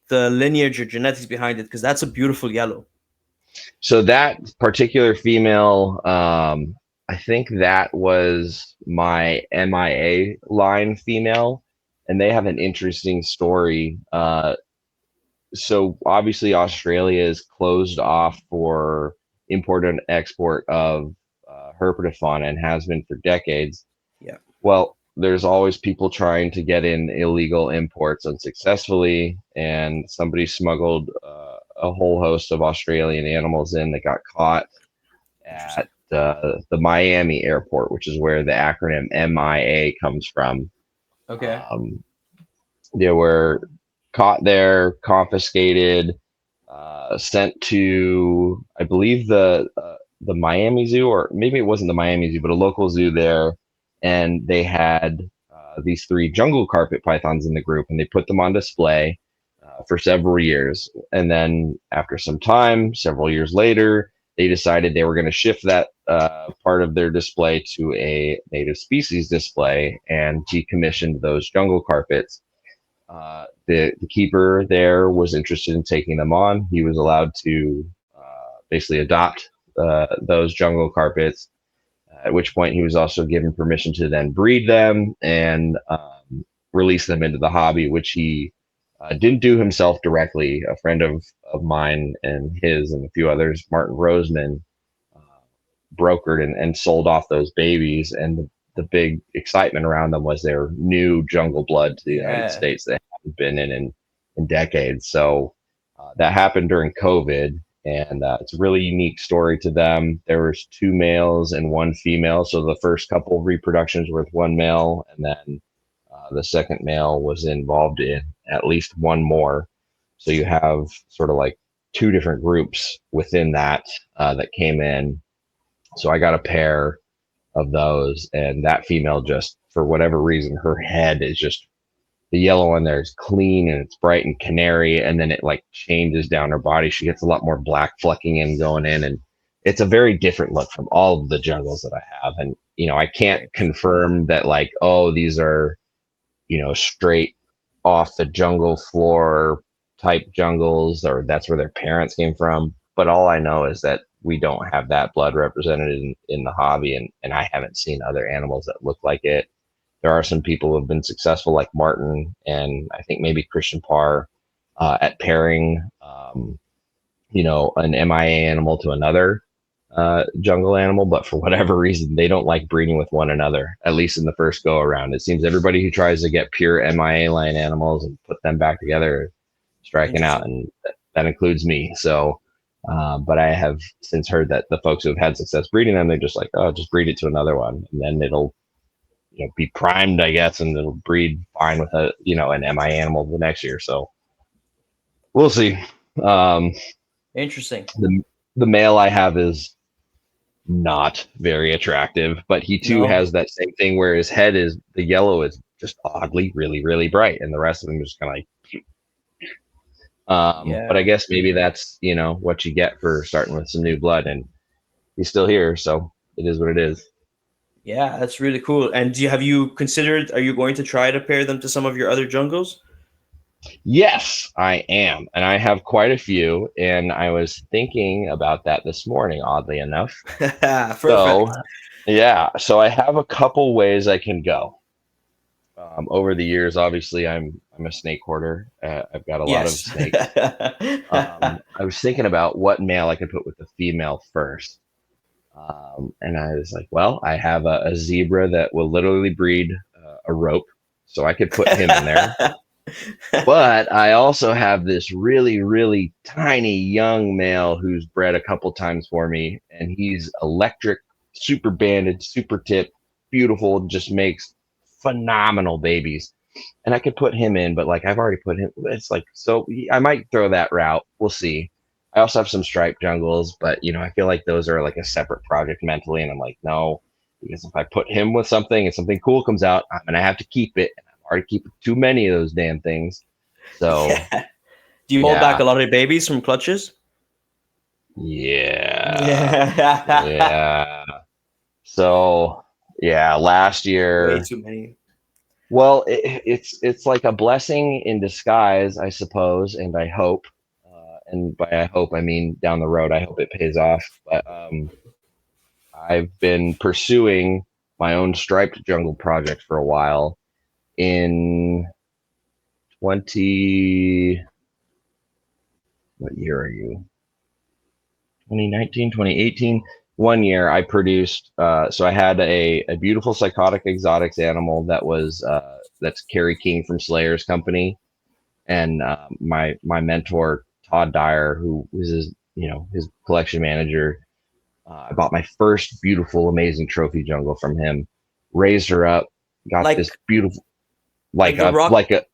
lineage or genetics behind it? Because that's a beautiful yellow. So that particular female, I think that was my MIA line female, and they have an interesting story. So obviously Australia is closed off for import and export of herpetofauna and has been for decades. Yeah. Well, there's always people trying to get in illegal imports unsuccessfully, and somebody smuggled a whole host of Australian animals in that got caught Interesting. at the Miami airport, which is where the acronym MIA comes from. Okay. Um, they were caught there, confiscated, sent to, I believe, the Miami Zoo, or maybe it wasn't the Miami Zoo, but a local zoo there, and they had these three jungle carpet pythons in the group, and they put them on display for several years. And then after some time, several years later, they decided they were going to shift that part of their display to a native species display and decommissioned those jungle carpets. The keeper there was interested in taking them on. He was allowed to basically adopt those jungle carpets, at which point he was also given permission to then breed them and release them into the hobby, which he didn't do himself directly. A friend of mine and his and a few others, Martin Roseman, uh, brokered and sold off those babies. And the big excitement around them was their new jungle blood to the United Yeah. States they haven't been in decades. So that happened during COVID, and it's a really unique story to them. There was two males and one female, so the first couple of reproductions were with one male, and then the second male was involved in at least one more. So you have sort of like two different groups within that that came in. So I got a pair of those, and that female just, for whatever reason, her head is just, the yellow on there is clean and it's bright and canary, and then it like changes down her body. She gets a lot more black flecking in going in, and it's a very different look from all of the jungles that I have. And I can't confirm that, like, oh, these are straight off the jungle floor type jungles, or that's where their parents came from. But all I know is that we don't have that blood represented in the hobby, and I haven't seen other animals that look like it. There are some people who have been successful, like Martin and I think maybe Christian Parr, at pairing, an MIA animal to another jungle animal, but for whatever reason, they don't like breeding with one another, at least in the first go around. It seems everybody who tries to get pure MIA line animals and put them back together striking out, Interesting. and that includes me. So, but I have since heard that the folks who have had success breeding them, they're just like, oh, just breed it to another one, and then it'll be primed, I guess, and it'll breed fine with an MIA animal the next year. So we'll see. Um, Interesting. the male I have is not very attractive, but he too No. has that same thing where his head is, the yellow is just oddly really really bright, and the rest of them is kind of like. But I Yeah. guess maybe that's what you get for starting with some new blood, and he's still here, so it is what it is. Yeah, that's really cool. And have you considered? Are you going to try to pair them to some of your other jungles? Yes, I am, and I have quite a few, and I was thinking about that this morning, oddly enough. So Perfect. yeah, so I have a couple ways I can go. Over the years, obviously, I'm a snake hoarder. I've got a lot of Yes. snakes. I was thinking about what male I could put with the female first. And I was like, well, I have a zebra that will literally breed a rope, so I could put him in there. But I also have this really, really tiny young male who's bred a couple times for me, and he's electric, super banded, super tip, beautiful, just makes phenomenal babies. And I could put him in, but like I've already put him. It's like so I might throw that route. We'll see. I also have some striped jungles, but I feel like those are like a separate project mentally, and I'm like, no, because if I put him with something and something cool comes out, I'm gonna have to keep it. And I'm already keeping too many of those damn things. So Yeah. Do you hold back yeah, a lot of babies from clutches? yeah, Yeah. yeah. So yeah, last Way year. too many. Well, it's like a blessing in disguise, I suppose, and I hope. And by I hope, I mean down the road. I hope it pays off. But I've been pursuing my own striped jungle project for a while. In 20, what year are you? 2019, 2018. One year I produced, so I had a beautiful psychotic exotics animal that was, that's Kerry King from Slayer's company. And my mentor Todd Dyer, who was his collection manager, I bought my first beautiful, amazing trophy jungle from him. Raised her up, got this Like beautiful, like like the a rock. like a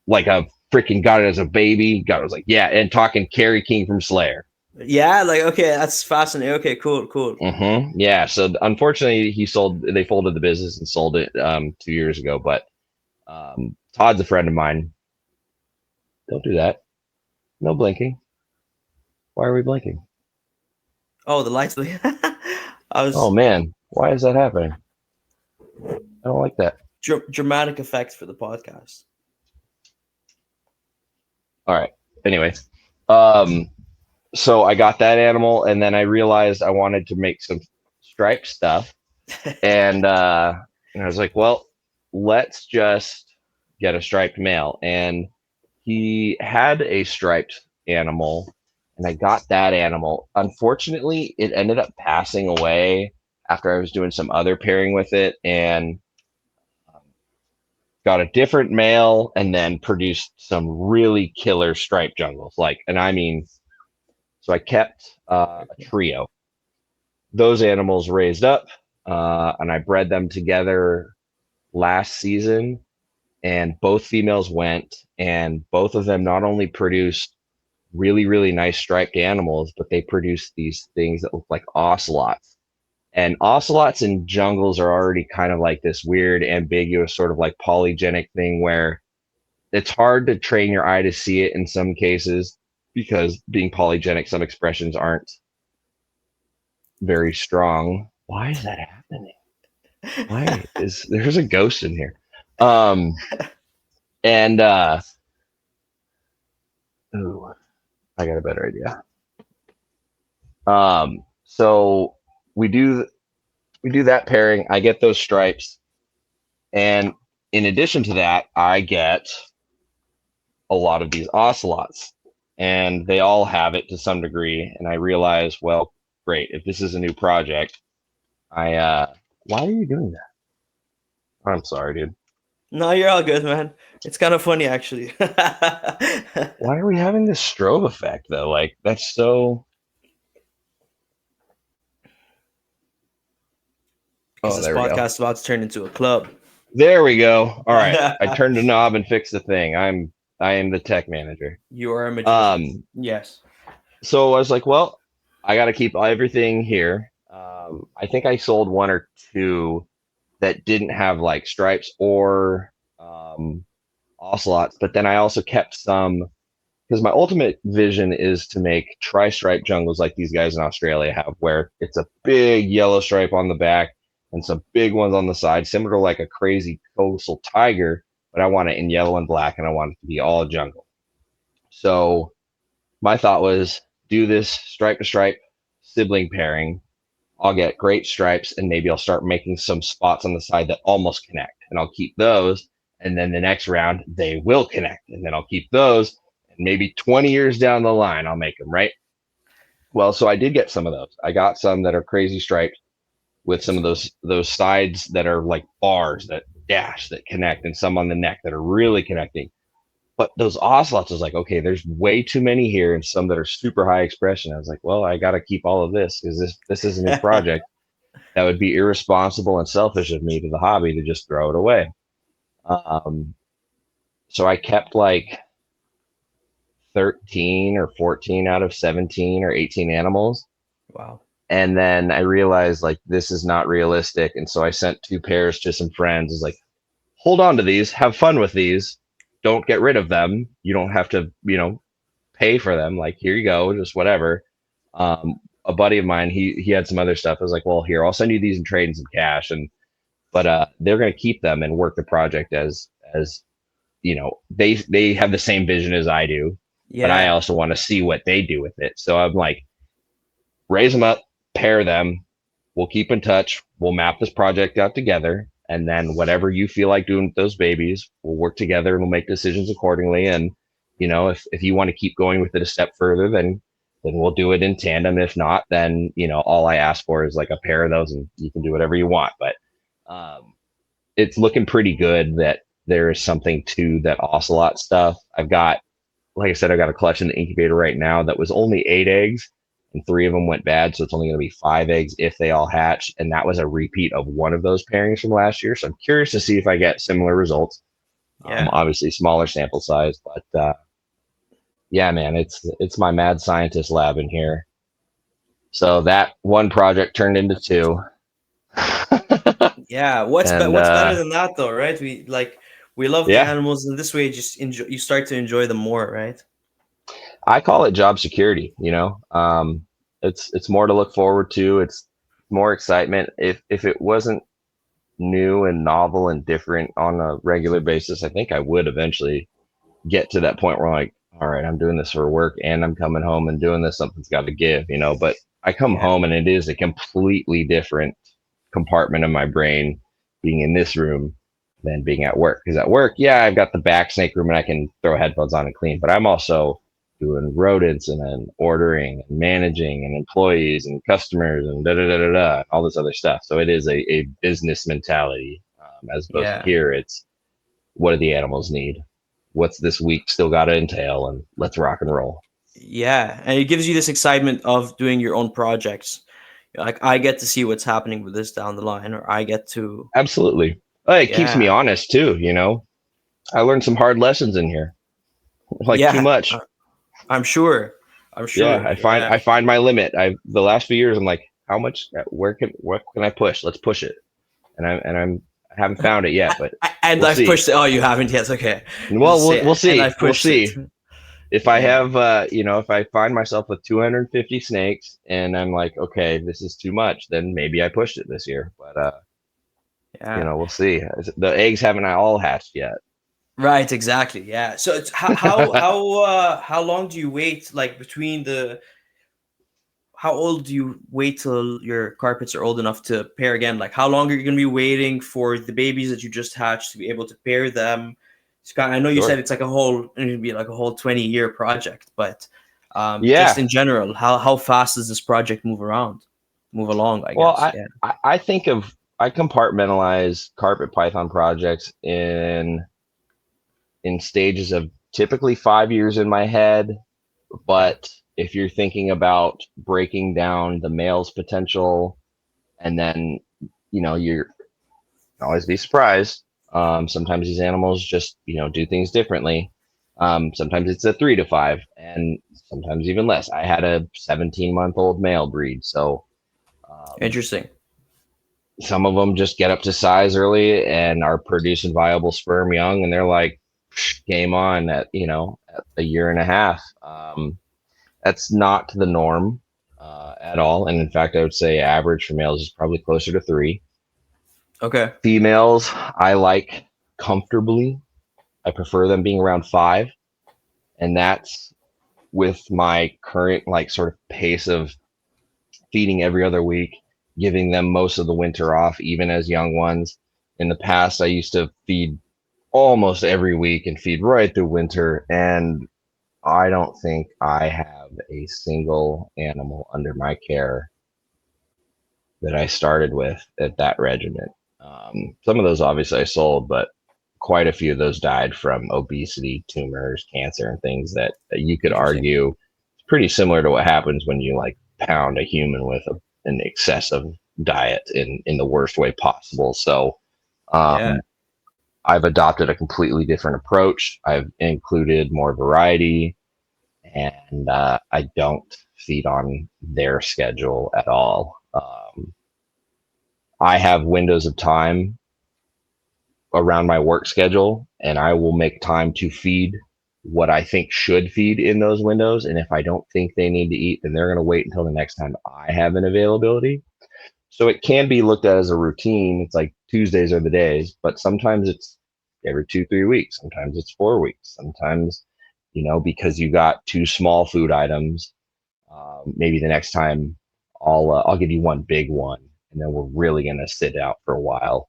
like a freaking got it as a baby. God was like, yeah, and talking Kerry King from Slayer. Yeah, like okay, that's fascinating. Okay, cool, cool. Yeah. So unfortunately, they folded the business and sold it 2 years ago. But Todd's a friend of mine. Don't do that. No blinking. Why are we blinking? Oh, the lights. I Oh was man, why is that happening? I don't like that. dramatic effects for the podcast. All right. Anyway, um, so I got that animal, and then I realized I wanted to make some striped stuff, and I was like, well, let's just get a striped male, and he had a striped animal, and I got that animal. Unfortunately, it ended up passing away after I was doing some other pairing with it, and got a different male and then produced some really killer striped jungles. And I mean, so I kept a trio. Those animals raised up, and I bred them together last season, and both females went, and both of them not only produced really, really nice striped animals, but they produced these things that look like ocelots. And ocelots in jungles are already kind of like this weird, ambiguous, sort of like polygenic thing where it's hard to train your eye to see it in some cases because being polygenic, some expressions aren't very strong. Why is that happening? Why is there's a ghost in here? Um, and ooh, I got a better idea. So we do that pairing. I get those stripes, and in addition to that, I get a lot of these ocelots, and they all have it to some degree. And I realize, well, great. If this is a new project, why are you doing that? I'm sorry, dude. No, you're all good, man. It's kind of funny actually. Why are we having this strobe effect though? Like that's so. Because Oh, this there we go. podcast is about to turn into a club. There we go. All right, I turned the knob and fixed the thing. I am the tech manager. You are a magician. Um, Yes. so I was like, well, I got to keep everything here. I think I sold one or two that didn't have like stripes or ocelots, but then I also kept some because my ultimate vision is to make tri-stripe jungles like these guys in Australia have, where it's a big yellow stripe on the back and some big ones on the side, similar to like a crazy coastal tiger, but I want it in yellow and black, and I want it to be all jungle. So my thought was do this stripe to stripe sibling pairing, I'll get great stripes, and maybe I'll start making some spots on the side that almost connect, and I'll keep those. And then the next round, they will connect, and then I'll keep those. And maybe 20 years down the line, I'll make them, right? Well, so I did get some of those. I got some that are crazy striped with some of those sides that are like bars that dash that connect, and some on the neck that are really connecting. But those ocelots is like, okay, there's way too many here, and some that are super high expression. I was like, well, I got to keep all of this because this is a new project. That would be irresponsible and selfish of me to the hobby to just throw it away. Um, so I kept like 13 or 14 out of 17 or 18 animals. Wow. And then I realized like this is not realistic. And so I sent 2 pairs to some friends. It's like, hold on to these, have fun with these. Don't get rid of them. You don't have to, pay for them. Like, here you go, just whatever. A buddy of mine, he had some other stuff. I was like, well, here, I'll send you these and trade in some cash. But they're gonna keep them and work the project as they have the same vision as I do. But I Yeah. also want to see what they do with it. So I'm like, raise them up, pair them. We'll keep in touch. We'll map this project out together. And then whatever you feel like doing with those babies, we'll work together and we'll make decisions accordingly. And, if you want to keep going with it a step further, then we'll do it in tandem. If not, then, all I ask for is like a pair of those and you can do whatever you want. But it's looking pretty good that there is something to that ocelot stuff. Like I said, I've got a clutch in the incubator right now that was only 8 eggs, and 3 of them went bad. So it's only going to be 5 eggs if they all hatch. And that was a repeat of one of those pairings from last year. So I'm curious to see if I get similar results. Yeah. Obviously smaller sample size, but yeah, man, it's my mad scientist lab in here. So that one project turned into 2. Yeah. And What's better than that though, right? We love the yeah, animals, and this way you start to enjoy them more, right? I call it job security. It's more to look forward to. It's more excitement. If it wasn't new and novel and different on a regular basis, I think I would eventually get to that point where I'm like, all right, I'm doing this for work and I'm coming home and doing this. Something's got to give. But I come Yeah. home and it is a completely different compartment of my brain being in this room than being at work. Because at work, yeah, I've got the back snake room and I can throw headphones on and clean, but I'm also doing rodents and then ordering and managing and employees and customers and da da da da da, all this other stuff. So it is a business mentality, as opposed to Yeah. here. It's what do the animals need? What's this week still got to entail? And let's rock and roll. Yeah. And it gives you this excitement of doing your own projects. Like, I get to see what's happening with this down the line, or I get to, Absolutely. It keeps me yeah. honest too. I learned some hard lessons in here, like too Yeah. much. I'm sure. I'm Yeah, sure. I find Yeah. I find my limit. The last few years I'm like, how much? What can I push? Let's push it. I haven't found it yet, but And we'll I've see. pushed it. Oh, you haven't yet. Okay. Well, we'll And see. I've We'll pushed it. see. If I Yeah. have, if I find myself with 250 snakes and I'm like, okay, this is too much, then maybe I pushed it this year. But Yeah. we'll see. The eggs haven't all hatched yet. Right. Exactly. Yeah. So it's how long do you wait? Like, between the how old do you wait till your carpets are old enough to pair again? Like, how long are you going to be waiting for the babies that you just hatched to be able to pair them? I know you said Sure. it's it'd be like a whole 20-year project, but just Yeah. in general, how fast does this project move along? I Well, guess. Yeah. I think I compartmentalize carpet python projects in stages of typically 5 years in my head. Yeah. But if you're thinking about breaking down the male's potential, and then you're always be surprised. Sometimes these animals just do things differently. Sometimes it's a 3 to 5, and sometimes even less. I had a 17-month-old male breed, so Interesting. some of them just get up to size early and are producing viable sperm young, and they're like, game on at a year and a half. That's not the norm at all, and in fact, I would say average for males is probably closer to 3. Okay. Females, I like comfortably. I prefer them being around 5, and that's with my current like sort of pace of feeding every other week, giving them most of the winter off, even as young ones. In the past, I used to feed almost every week and feed right through winter. And I don't think I have a single animal under my care that I started with at that regiment. Some of those obviously I sold, but quite a few of those died from obesity, tumors, cancer, and things that you could Interesting. argue it's pretty similar to what happens when you like pound a human with an excessive diet in the worst way possible. So Yeah. I've adopted a completely different approach. I've included more variety, and I don't feed on their schedule at all. I have windows of time around my work schedule, and I will make time to feed what I think should feed in those windows. And if I don't think they need to eat, then they're going to wait until the next time I have an availability. So it can be looked at as a routine. It's like Tuesdays are the days, but sometimes it's every 2, 3 weeks. Sometimes it's 4 weeks. Sometimes, because you got two small food items, maybe the next time I'll give you one big one, and then we're really gonna sit out for a while.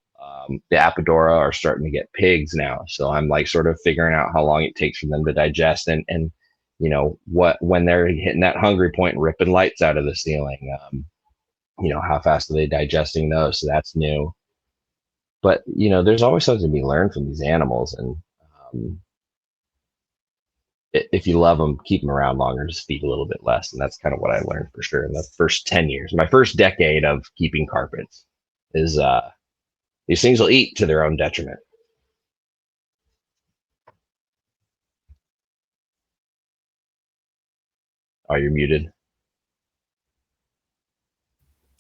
The Apodora are starting to get pigs now, so I'm like sort of figuring out how long it takes for them to digest, and what when they're hitting that hungry point and ripping lights out of the ceiling. How fast are they digesting those? So that's new. But there's always something to be learned from these animals, and um, if you love them, keep them around longer, just feed a little bit less. And that's kind of what I learned for sure in the first 10 years. My first decade of keeping carpets is these things will eat to their own detriment. Oh, you're muted.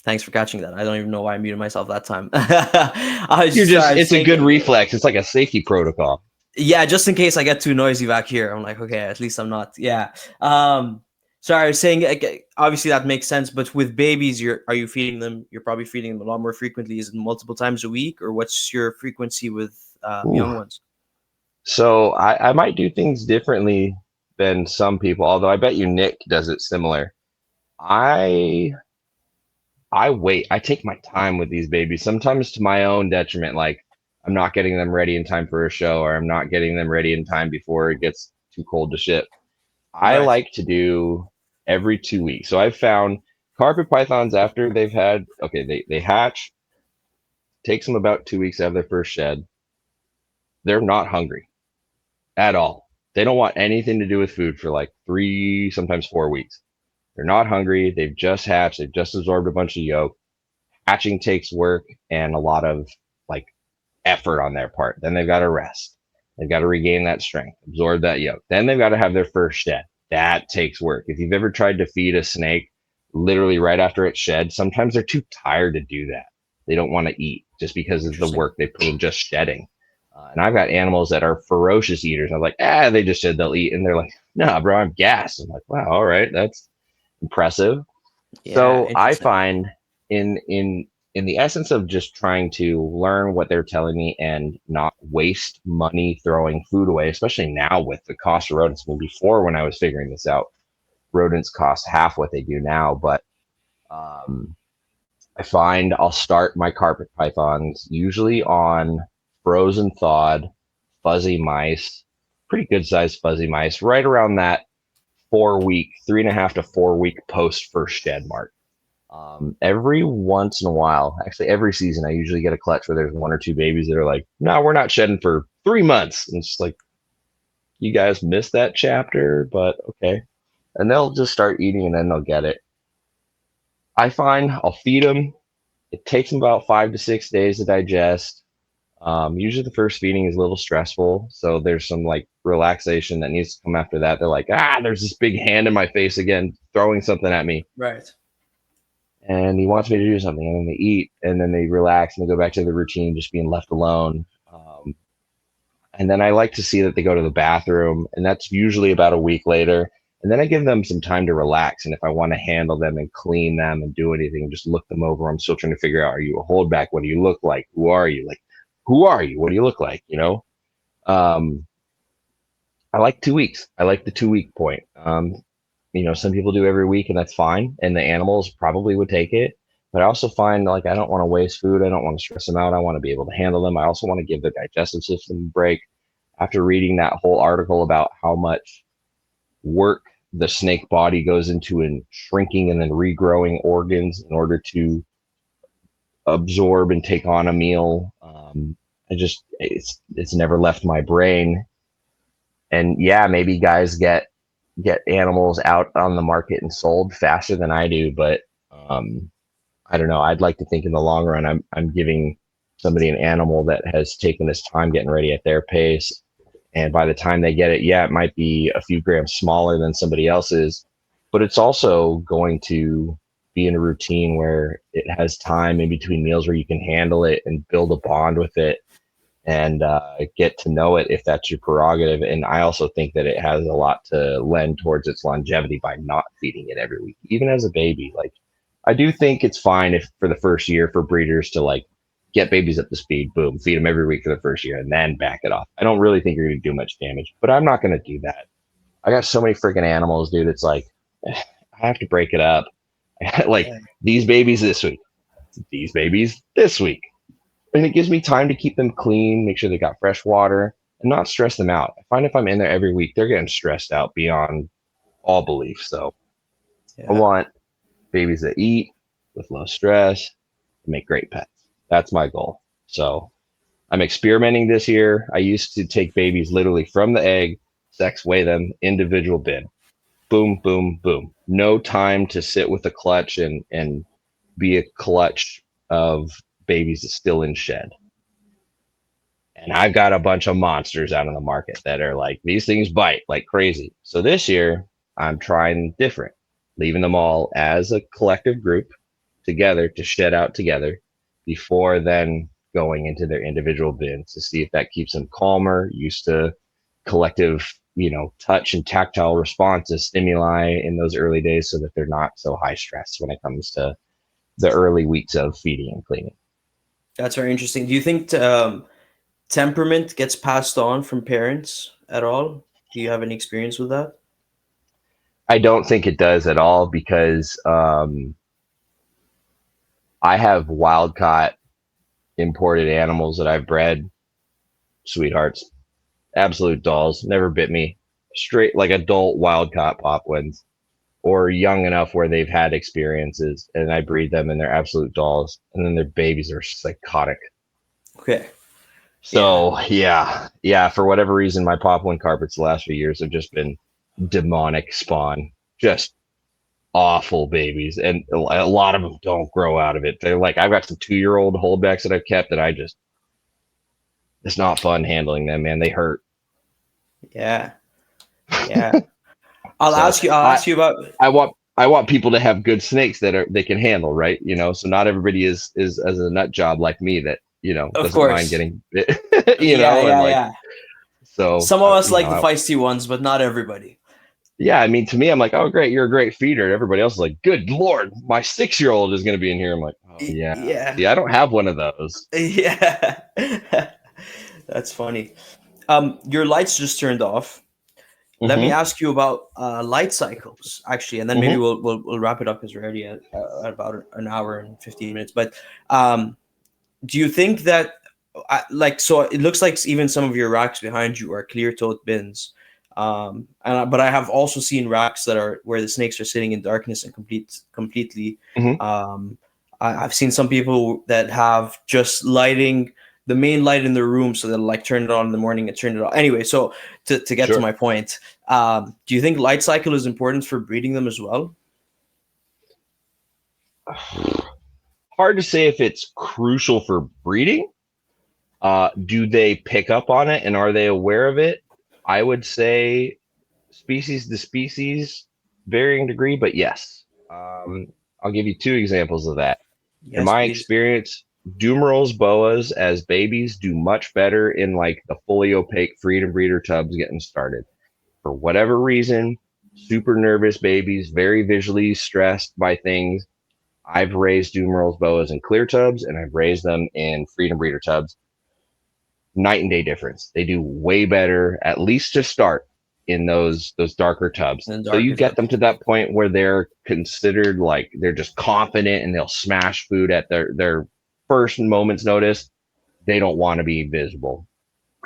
Thanks for catching that. I don't even know why I muted myself that time. I was It's a good reflex. It's like a safety protocol. Yeah, just in case I get too noisy back here. I'm like, okay, at least I'm not. Yeah. Sorry, I was saying, obviously that makes sense, but with babies, are you feeding them? You're probably feeding them a lot more frequently. Is it multiple times a week, or what's your frequency with young ones? So I might do things differently than some people, although I bet you Nick does it similar. I wait. I take my time with these babies, sometimes to my own detriment. Like I'm not getting them ready in time for a show, or I'm not getting them ready in time before it gets too cold to ship. I Right. like to do every 2 weeks. So I've found carpet pythons after they hatch, takes them about 2 weeks to have their first shed. They're not hungry at all. They don't want anything to do with food for like 3, sometimes 4 weeks. They're not hungry. They've just hatched. They've just absorbed a bunch of yolk. Hatching takes work and a lot of like effort on their part. Then they've got to rest. They've got to regain that strength, absorb that yolk. Then they've got to have their first shed. That takes work. If you've ever tried to feed a snake literally right after it sheds, sometimes they're too tired to do that. They don't want to eat just because of the work they put in just shedding. And I've got animals that are ferocious eaters. I'm like, they just said they'll eat. And they're like, nah, bro, I'm gassed. I'm like, wow, all right, that's impressive. Yeah, So I interesting. find in the essence of just trying to learn what they're telling me and not waste money throwing food away, especially now with the cost of rodents. I mean, before when I was figuring this out, rodents cost half what they do now. But um, I find I'll start my carpet pythons usually on frozen thawed fuzzy mice, pretty good sized fuzzy mice, right around that 4 week, 3.5 to 4 week post first shed mark. Every once in a while, actually every season, I usually get a clutch where there's one or two babies that are like, no, we're not shedding for 3 months. And it's like, you guys missed that chapter, but okay. And they'll just start eating and then they'll get it. I find I'll feed them. It takes them about 5 to 6 days to digest. Usually the first feeding is a little stressful. So there's some like relaxation that needs to come after that. They're like, there's this big hand in my face again, throwing something at me. Right. And he wants me to do something, and then they eat, and then they relax, and they go back to the routine, just being left alone. And then I like to see that they go to the bathroom, and that's usually about a week later. And then I give them some time to relax. And if I want to handle them and clean them and do anything, just look them over. I'm still trying to figure out: are you a holdback? What do you look like? Who are you? Like, who are you? What do you look like? Um, I like 2 weeks. I like the 2 week point. Some people do every week, and that's fine. And the animals probably would take it. But I also find like I don't want to waste food. I don't want to stress them out. I want to be able to handle them. I also want to give their digestive system a break. After reading that whole article about how much work the snake body goes into in shrinking and then regrowing organs in order to absorb and take on a meal, it's never left my brain. And yeah, maybe guys get animals out on the market and sold faster than I do, but I don't know. I'd like to think in the long run, I'm giving somebody an animal that has taken this time getting ready at their pace, and by the time they get it, yeah, it might be a few grams smaller than somebody else's, but it's also going to be in a routine where it has time in between meals where you can handle it and build a bond with it and get to know it if that's your prerogative. And I also think that it has a lot to lend towards its longevity by not feeding it every week, even as a baby. Like, I do think it's fine if for the first year for breeders to like get babies up to speed, boom, feed them every week for the first year and then back it off. I don't really think you're going to do much damage, but I'm not going to do that. I got so many freaking animals, dude. It's like, I have to break it up. Like these babies this week, these babies this week. And it gives me time to keep them clean, make sure they got fresh water, and not stress them out. I find if I'm in there every week, they're getting stressed out beyond all belief. So I want babies that eat with low stress, make great pets. That's my goal. So I'm experimenting this year. I used to take babies literally from the egg, sex weigh them, individual bin. Boom, boom, boom. No time to sit with a clutch and be a clutch of babies that's still in shed. And I've got a bunch of monsters out on the market that are like, these things bite like crazy. So this year I'm trying different, leaving them all as a collective group together to shed out together before then going into their individual bins to see if that keeps them calmer, used to collective, touch and tactile responses, stimuli in those early days so that they're not so high stress when it comes to the early weeks of feeding and cleaning. That's very interesting. Do you think temperament gets passed on from parents at all? Do you have any experience with that? I don't think it does at all because I have wild caught imported animals that I've bred, sweethearts, absolute dolls, never bit me, straight like adult wild caught popwins, or young enough where they've had experiences, and I breed them and they're absolute dolls, and then their babies are psychotic. Okay. So yeah, for whatever reason, my popwin carpets the last few years have just been demonic spawn, just awful babies, and a lot of them don't grow out of it. They're like, I've got some 2-year-old holdbacks that I've kept that it's not fun handling them, man. They hurt. Yeah. I'll ask you about. I want people to have good snakes that they can handle, right? So not everybody is as a nut job like me that doesn't mind getting bit. So some of us like the feisty ones, but not everybody. Yeah, I mean, to me, I'm like, oh, great, you're a great feeder. Everybody else is like, good Lord, my 6-year-old is going to be in here. I'm like, oh, yeah. I don't have one of those. Yeah. That's funny. Your lights just turned off. Let me ask you about light cycles, actually, and then maybe we'll wrap it up because we're already at about an hour and 15 minutes. But do you think that, so it looks like even some of your racks behind you are clear-toed bins. But I have also seen racks that are where the snakes are sitting in darkness and completely. I've seen some people that have just lighting the main light in their room, so they'll like turn it on in the morning and turn it off. Anyway, so to get to my point, do you think light cycle is important for breeding them as well? Hard to say if it's crucial for breeding. Do they pick up on it and are they aware of it? I would say species to species, varying degree, but yes. I'll give you 2 examples of that. Yes, in my please. experience, Dumerals boas as babies do much better in like the fully opaque freedom breeder tubs getting started. For whatever reason, super nervous babies, very visually stressed by things. I've raised Dumerals boas in clear tubs and I've raised them in freedom breeder tubs. Night and day difference. They do way better, at least to start, in those darker tubs. And So you darker get tubs. them to that point where they're considered like they're just confident and they'll smash food at their first moment's notice. They don't want to be visible.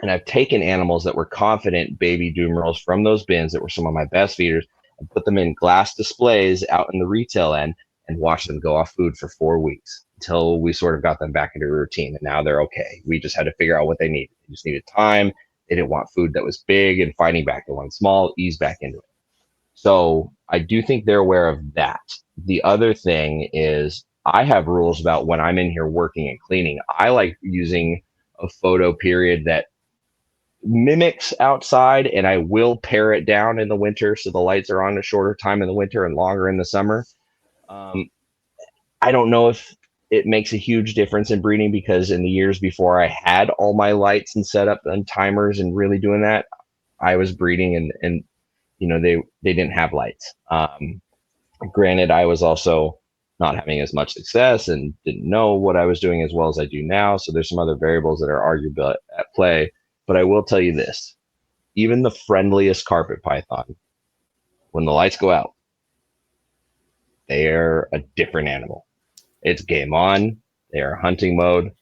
And I've taken animals that were confident baby doomerals from those bins that were some of my best feeders and put them in glass displays out in the retail end and watched them go off food for 4 weeks until we sort of got them back into a routine. And now they're okay. We just had to figure out what they needed. They just needed time. They didn't want food that was big and fighting back. They wanted small, ease back into it. So I do think they're aware of that. The other thing is I have rules about when I'm in here working and cleaning. I like using a photo period that mimics outside, and I will pare it down in the winter so the lights are on a shorter time in the winter and longer in the summer. I don't know if it makes a huge difference in breeding, because in the years before I had all my lights and set up and timers and really doing that, I was breeding and they didn't have lights. Granted, I was also not having as much success and didn't know what I was doing as well as I do now. So there's some other variables that are arguably at play. But I will tell you this, even the friendliest carpet python, when the lights go out, they're a different animal. It's game on. They are hunting mode,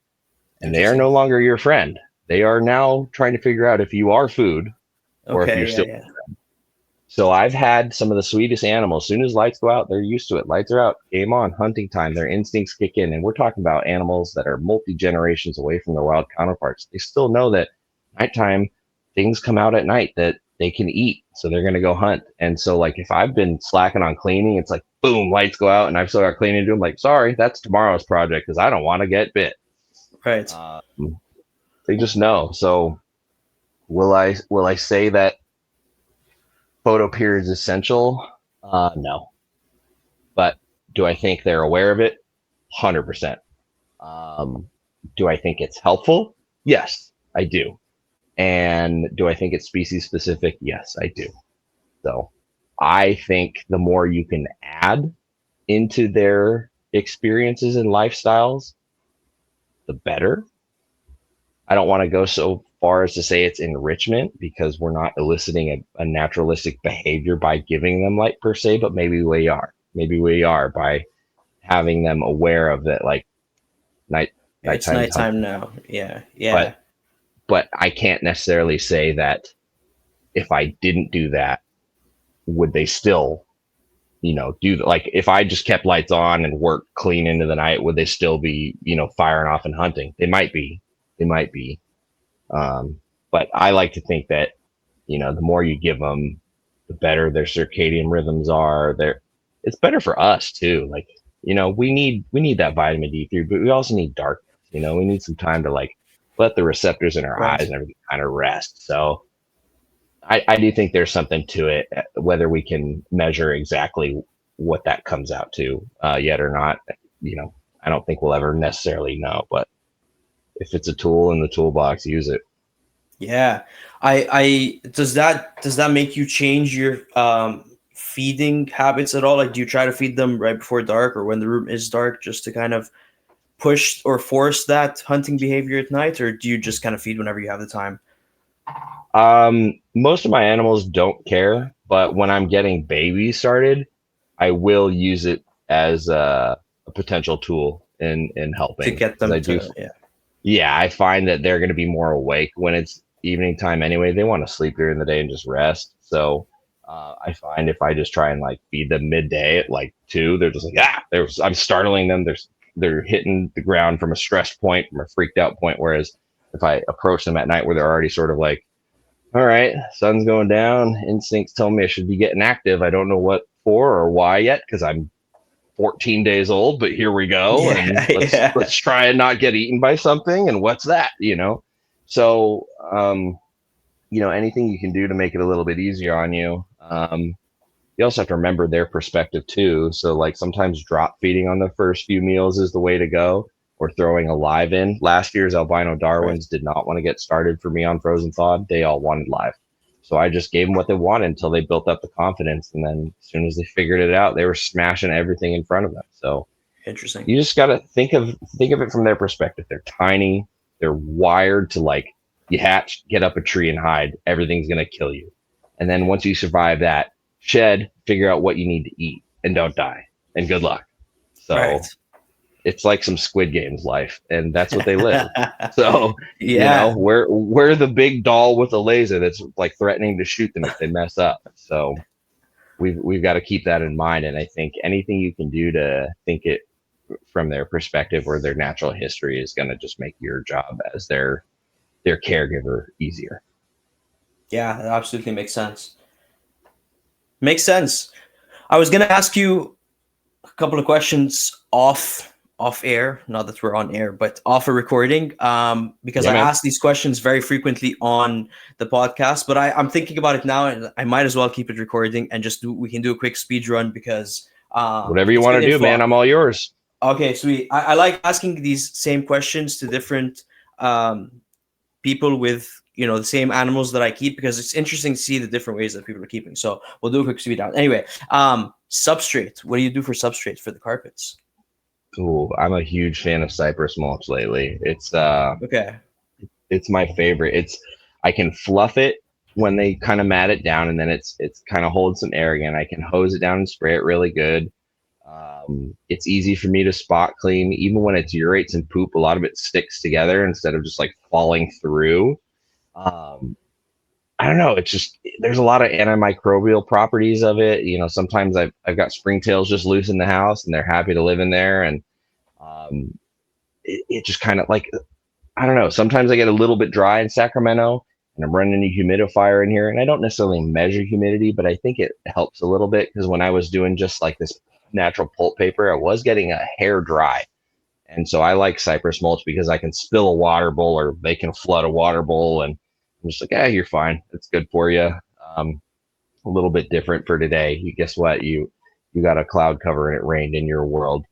and they are no longer your friend. They are now trying to figure out if you are food or if you're still. So I've had some of the sweetest animals. As soon as lights go out, they're used to it. Lights are out, game on, hunting time. Their instincts kick in. And we're talking about animals that are multi-generations away from their wild counterparts. They still know that nighttime, things come out at night that they can eat. So they're going to go hunt. And so, like, if I've been slacking on cleaning, it's like, boom, lights go out and I've still got cleaning to do. I'm like, sorry, that's tomorrow's project because I don't want to get bit. Right. They just know. So will I say that photo period is essential? No. But do I think they're aware of it? 100%. Do I think it's helpful? Yes, I do. And do I think it's species specific? Yes, I do. So I think the more you can add into their experiences and lifestyles, the better. I don't want to go so far as to say it's enrichment, because we're not eliciting a naturalistic behavior by giving them light per se, but maybe we are. Maybe we are by having them aware of that, like nighttime. It's nighttime now. Yeah. But I can't necessarily say that if I didn't do that, would they still, do like if I just kept lights on and worked clean into the night, would they still be, firing off and hunting? They might be. But I like to think that, the more you give them, the better their circadian rhythms are. It's better for us too. Like, we need that vitamin D3, but we also need darkness. We need some time to like let the receptors in our eyes and everything kind of rest. So I do think there's something to it. Whether we can measure exactly what that comes out to yet or not, I don't think we'll ever necessarily know. But if it's a tool in the toolbox, use it. Yeah. I does that make you change your feeding habits at all? Like, do you try to feed them right before dark or when the room is dark, just to kind of push or force that hunting behavior at night, or do you just kind of feed whenever you have the time? Most of my animals don't care, but when I'm getting babies started, I will use it as a potential tool in helping To get them Yeah, I find that they're going to be more awake when it's evening time anyway. They want to sleep during the day and just rest. So I find if I just try and like feed them midday at like 2, they're just like, I'm startling them. They're hitting the ground from a stressed point, from a freaked out point. Whereas if I approach them at night where they're already sort of like, all right, sun's going down, instincts tell me I should be getting active. I don't know what for or why yet, because I'm 14 days old, but here we go. Let's try and not get eaten by something. And what's that, So, anything you can do to make it a little bit easier on you. You also have to remember their perspective too. So like sometimes drop feeding on the first few meals is the way to go, or throwing a live in. Last year's albino Darwins did not want to get started for me on frozen thawed. They all wanted live. So I just gave them what they wanted until they built up the confidence. And then as soon as they figured it out, they were smashing everything in front of them. So interesting. You just got to think of it from their perspective. They're tiny. They're wired to like, you hatch, get up a tree and hide. Everything's going to kill you. And then once you survive that, shed, figure out what you need to eat, and don't die. And good luck. Right. So it's like some Squid Games life, and that's what they live. So, Yeah. we're the big doll with a laser that's like threatening to shoot them if they mess up. So we've got to keep that in mind. And I think anything you can do to think it from their perspective or their natural history is going to just make your job as their caregiver easier. Yeah, that absolutely makes sense. Makes sense. I was gonna ask you a couple of questions off air, not that we're on air, but off a recording. Because Yeah, I man. ask these questions very frequently on the podcast, but I'm thinking about it now, and I might as well keep it recording and we can do a quick speed run because Whatever you it's want good to do, man, info. I'm all yours. Okay, sweet. I like asking these same questions to different um, people with the same animals that I keep because it's interesting to see the different ways that people are keeping. So we'll do a quick speed down. Anyway, substrate. What do you do for substrate for the carpets? Ooh, I'm a huge fan of cypress mulch lately. Okay. It's my favorite. I can fluff it when they kind of mat it down, and then it's kind of holds some air again. I can hose it down and spray it really good. It's easy for me to spot clean, even when it's urates and poop. A lot of it sticks together instead of just like falling through. Um, I don't know. It's just there's a lot of antimicrobial properties of it. Sometimes I've got springtails just loose in the house, and they're happy to live in there, and it just kind of like I don't know. Sometimes I get a little bit dry in Sacramento, and I'm running a humidifier in here, and I don't necessarily measure humidity, but I think it helps a little bit because when I was doing just like this natural pulp paper, I was getting a hair dry. And so I like cypress mulch because I can spill a water bowl or they can flood a water bowl. And I'm just like, you're fine. It's good for you. Um, a little bit different for today. Guess what? You got a cloud cover and it rained in your world.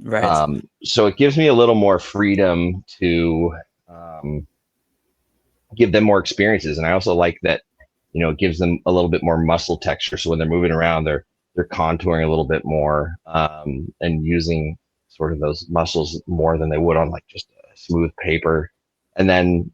Right. So it gives me a little more freedom to um, give them more experiences. And I also like that, it gives them a little bit more muscle texture. So when they're moving around, they're contouring a little bit more and using sort of those muscles more than they would on like just a smooth paper. And then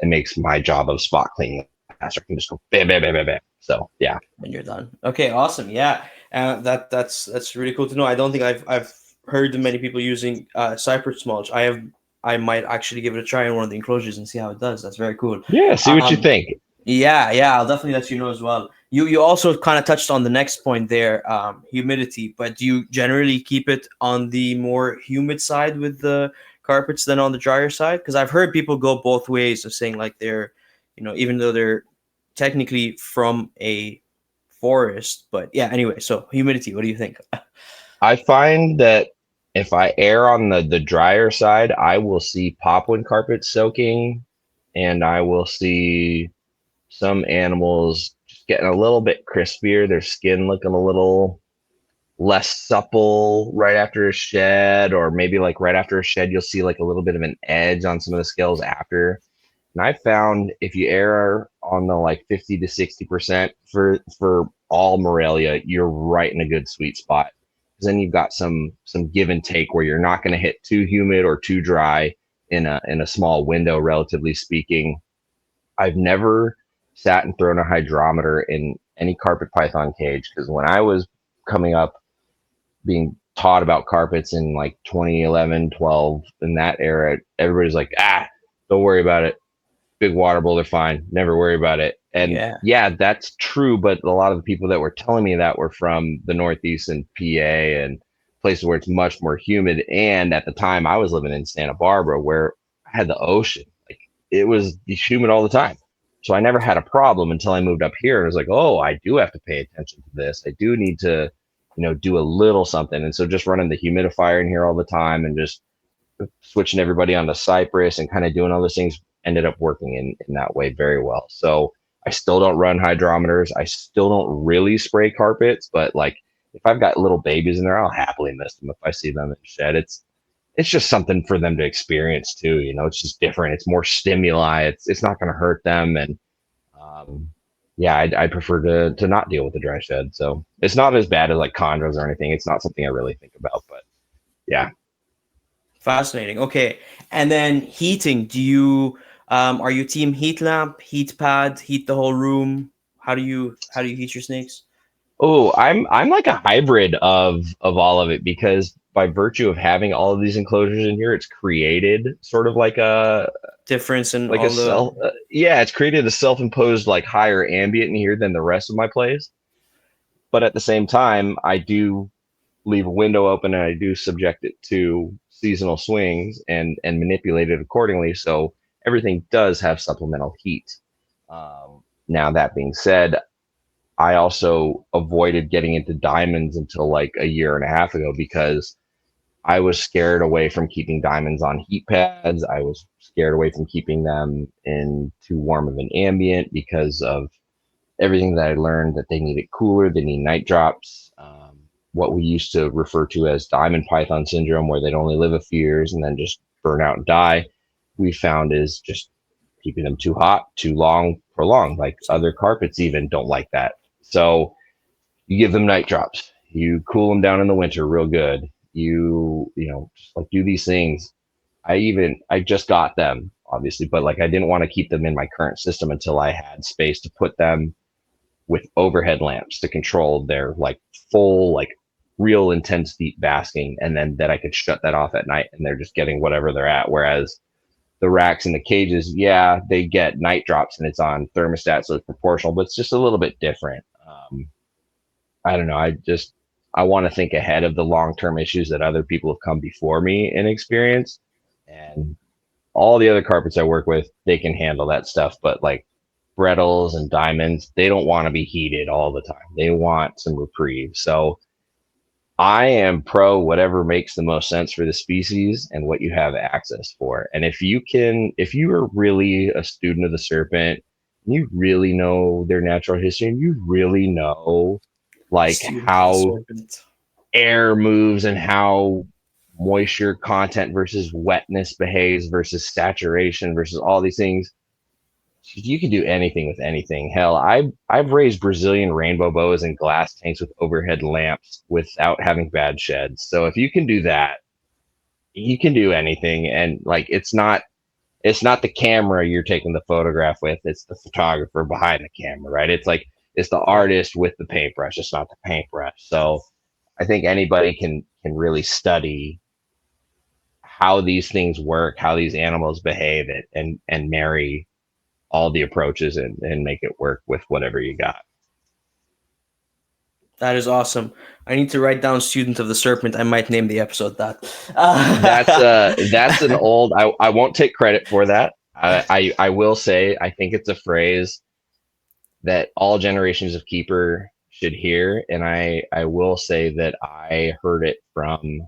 it makes my job of spot cleaning faster. I can just go bam, bam, bam, bam, bam. So yeah. When you're done. Okay, awesome. Yeah, that's really cool to know. I don't think I've heard of many people using cypress mulch. I might actually give it a try in one of the enclosures and see how it does. That's very cool. Yeah, see what you think. Yeah, I'll definitely let you know as well. You also kind of touched on the next point there, humidity. But do you generally keep it on the more humid side with the carpets than on the drier side? Because I've heard people go both ways of saying like they're, even though they're technically from a forest, but yeah. Anyway, so humidity. What do you think? I find that if I err on the drier side, I will see popwin carpet soaking, and I will see some animals just getting a little bit crispier, their skin looking a little less supple right after a shed, or maybe like right after a shed, you'll see like a little bit of an edge on some of the scales after. And I found if you err on the like 50 to 60% for all Morelia, you're right in a good sweet spot. Because then you've got some give and take where you're not going to hit too humid or too dry in a small window, relatively speaking. I've never sat and thrown a hydrometer in any carpet python cage because when I was coming up being taught about carpets in like 2011, 12, in that era, everybody's like, don't worry about it. Big water bowl, they're fine. Never worry about it. And Yeah, yeah, that's true. But a lot of the people that were telling me that were from the Northeast and PA and places where it's much more humid. And at the time, I was living in Santa Barbara where I had the ocean. Like it was humid all the time. So I never had a problem until I moved up here. And I was like, oh, I do have to pay attention to this. I do need to, do a little something. And so just running the humidifier in here all the time and just switching everybody onto Cypress and kind of doing all those things ended up working in that way very well. So I still don't run hydrometers. I still don't really spray carpets, but like if I've got little babies in there, I'll happily mist them if I see them in the shed. It's just something for them to experience too. It's just different. It's more stimuli. It's not going to hurt them. And um, yeah, I prefer to not deal with the dry shed. So it's not as bad as like chondros or anything. It's not something I really think about, but yeah. fascinating. Okay, and then heating. Do you are you team heat lamp, heat pad, heat the whole room? How do you heat your snakes? Oh, I'm like a hybrid of all of it because by virtue of having all of these enclosures in here, it's created sort of Difference in like a all the self yeah, it's created a self-imposed like higher ambient in here than the rest of my place. But at the same time, I do leave a window open and I do subject it to seasonal swings and manipulate it accordingly. So everything does have supplemental heat. Now that being said, I also avoided getting into diamonds until like a year and a half ago because I was scared away from keeping diamonds on heat pads. I was scared away from keeping them in too warm of an ambient because of everything that I learned that they need it cooler, they need night drops. What we used to refer to as diamond python syndrome, where they'd only live a few years and then just burn out and die, we found is just keeping them too hot, too long, prolonged. Like other carpets even don't like that. So you give them night drops. You cool them down in the winter real good. Just like do these things. I just got them obviously, but like I didn't want to keep them in my current system until I had space to put them with overhead lamps to control their like full, like real intense deep basking. And then that I could shut that off at night and they're just getting whatever they're at. Whereas the racks and the cages, yeah, they get night drops and it's on thermostat. So it's proportional, but it's just a little bit different. I don't know. I want to think ahead of the long-term issues that other people have come before me and experienced. And all the other carpets I work with, they can handle that stuff. But like Brettles and diamonds, they don't want to be heated all the time. They want some reprieve. So I am pro whatever makes the most sense for the species and what you have access for. And if you are really a student of the serpent, you really know their natural history, and you really know like student of the how serpent. air moves and how moisture content versus wetness behaves versus saturation versus all these things. You can do anything with anything. Hell, I've raised Brazilian rainbow boas in glass tanks with overhead lamps without having bad sheds. So if you can do that, you can do anything. And like it's not the camera you're taking the photograph with, it's the photographer behind the camera, right? It's the artist with the paintbrush, it's not the paintbrush. So I think anybody can really study how these things work, how these animals behave it and marry all the approaches and make it work with whatever you got. That is awesome. I need to write down student of the serpent. I might name the episode that. That's an old I won't take credit for that. I will say I think it's a phrase that all generations of keeper should hear, and I will say that I heard it from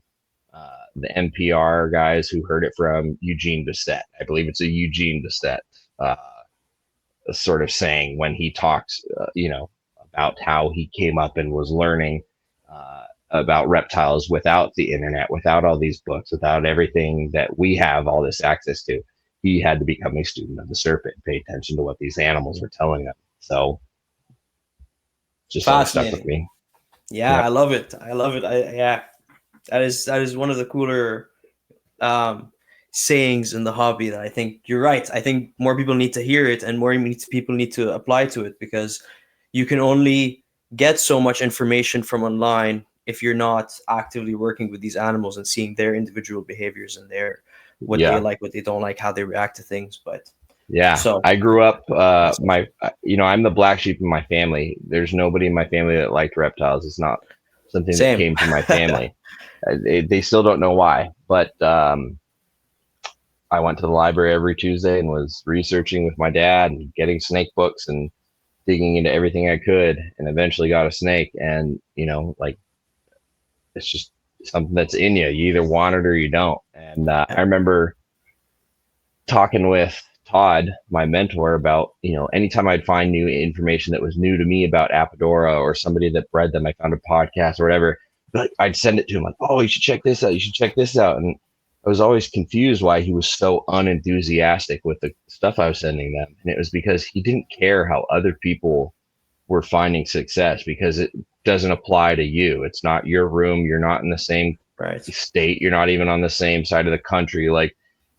the NPR guys who heard it from Eugene Bissett. I believe it's a Eugene Bissett sort of saying when he talks, about how he came up and was learning about reptiles without the internet, without all these books, without everything that we have all this access to. He had to become a student of the serpent, pay attention to what these animals were telling him. So just always stuck with Fascinating. me. Yeah, Yep. I love it. I love it. Yeah, that is one of the cooler um, sayings in the hobby that I think you're right. I think more people need to hear it and more people need to apply to it because you can only get so much information from online if you're not actively working with these animals and seeing their individual behaviors and their what they Yeah. like, what they don't like, how they react to things. But Yeah. so I grew up, awesome. I'm the black sheep in my family. There's nobody in my family that liked reptiles. It's not something that Same. came from my family. They still don't know why, but I went to the library every Tuesday and was researching with my dad and getting snake books and digging into everything I could, and eventually got a snake. And like it's just something that's in you. You either want it or you don't. And I remember talking with Todd, my mentor, about anytime I'd find new information that was new to me about Apodora or somebody that bred them, I found a podcast or whatever. But I'd send it to him like, "Oh, you should check this out. You should check this out." And I was always confused why he was so unenthusiastic with the stuff I was sending them. And it was because he didn't care how other people were finding success because it doesn't apply to you. It's not your room. You're not in the same Right. state. You're not even on the same side of the country. Like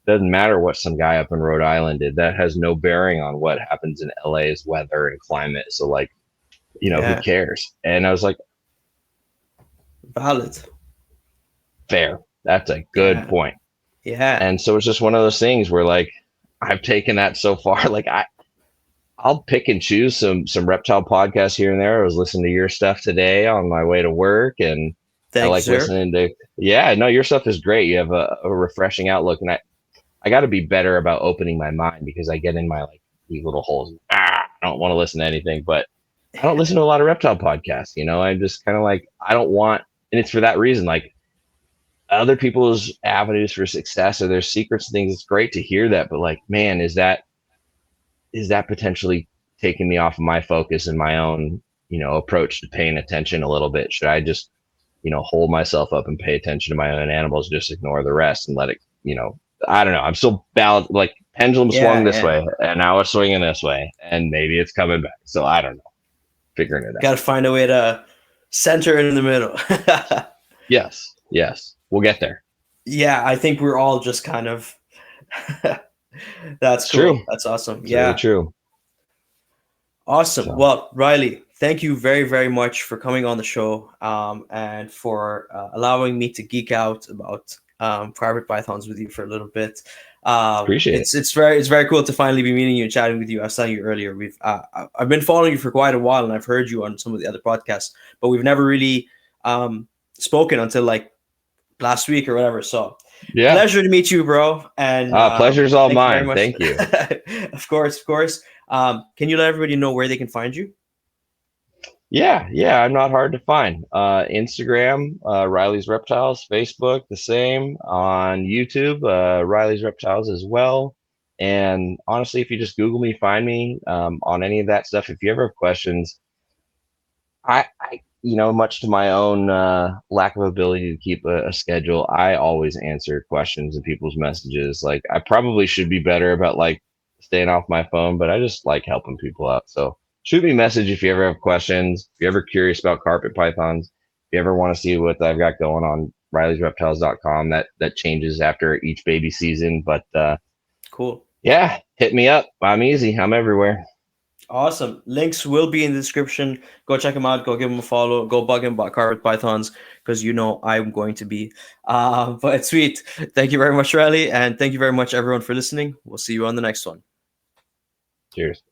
Doesn't matter what some guy up in Rhode Island did. That has no bearing on what happens in LA's weather and climate. So like, who Yeah. cares? And I was like, Valid. fair. That's a good Yeah. point. Yeah. And so it's just one of those things where like I've taken that so far. Like I'll pick and choose some reptile podcasts here and there. I was listening to your stuff today on my way to work, and I Thank you, like sir. listening to. Yeah, no, your stuff is great. You have a refreshing outlook, and I got to be better about opening my mind because I get in my like these little holes. I don't want to listen to anything, but I don't listen to a lot of reptile podcasts. I'm just kind of like I don't want, and it's for that reason. Like other people's avenues for success or their secrets and things. It's great to hear that, but like, man, is that potentially taking me off of my focus and my own, approach to paying attention a little bit? Should I just, hold myself up and pay attention to my own animals, just ignore the rest and let it, I don't know. I'm still balanced, like pendulum swung this way and now it's swinging this way and maybe it's coming back. So I don't know. Figuring it out. Got to find a way to center it in the middle. Yes. We'll get there. Yeah, I think we're all just kind of. That's cool. True. That's awesome. It's yeah. really true. Awesome. So. Well, Riley, thank you very, very much for coming on the show and for allowing me to geek out about carpet pythons with you for a little bit. Appreciate it. It's very cool to finally be meeting you and chatting with you. I was telling you earlier, I've been following you for quite a while, and I've heard you on some of the other podcasts, but we've never really spoken until like last week or whatever. So yeah, pleasure to meet you, bro. And pleasure's all mine. Thank you. Of course. Can you let everybody know where they can find you? Yeah, I'm not hard to find. Instagram, Riley's Reptiles. Facebook, the same. On YouTube, Riley's Reptiles as well. And honestly, if you just Google me, find me on any of that stuff. If you ever have questions, I much to my own lack of ability to keep a schedule, I always answer questions and people's messages. Like I probably should be better about like staying off my phone, but I just like helping people out. So shoot me a message if you ever have questions. If you're ever curious about carpet pythons, if you ever want to see what I've got going on, Riley'sReptiles.com. That changes after each baby season, but cool. Yeah, hit me up. I'm easy. I'm everywhere. Awesome. Links will be in the description. Go check him out. Go give him a follow. Go bug him about carpet pythons because I'm going to be. But sweet. Thank you very much, Riley. And thank you very much, everyone, for listening. We'll see you on the next one. Cheers.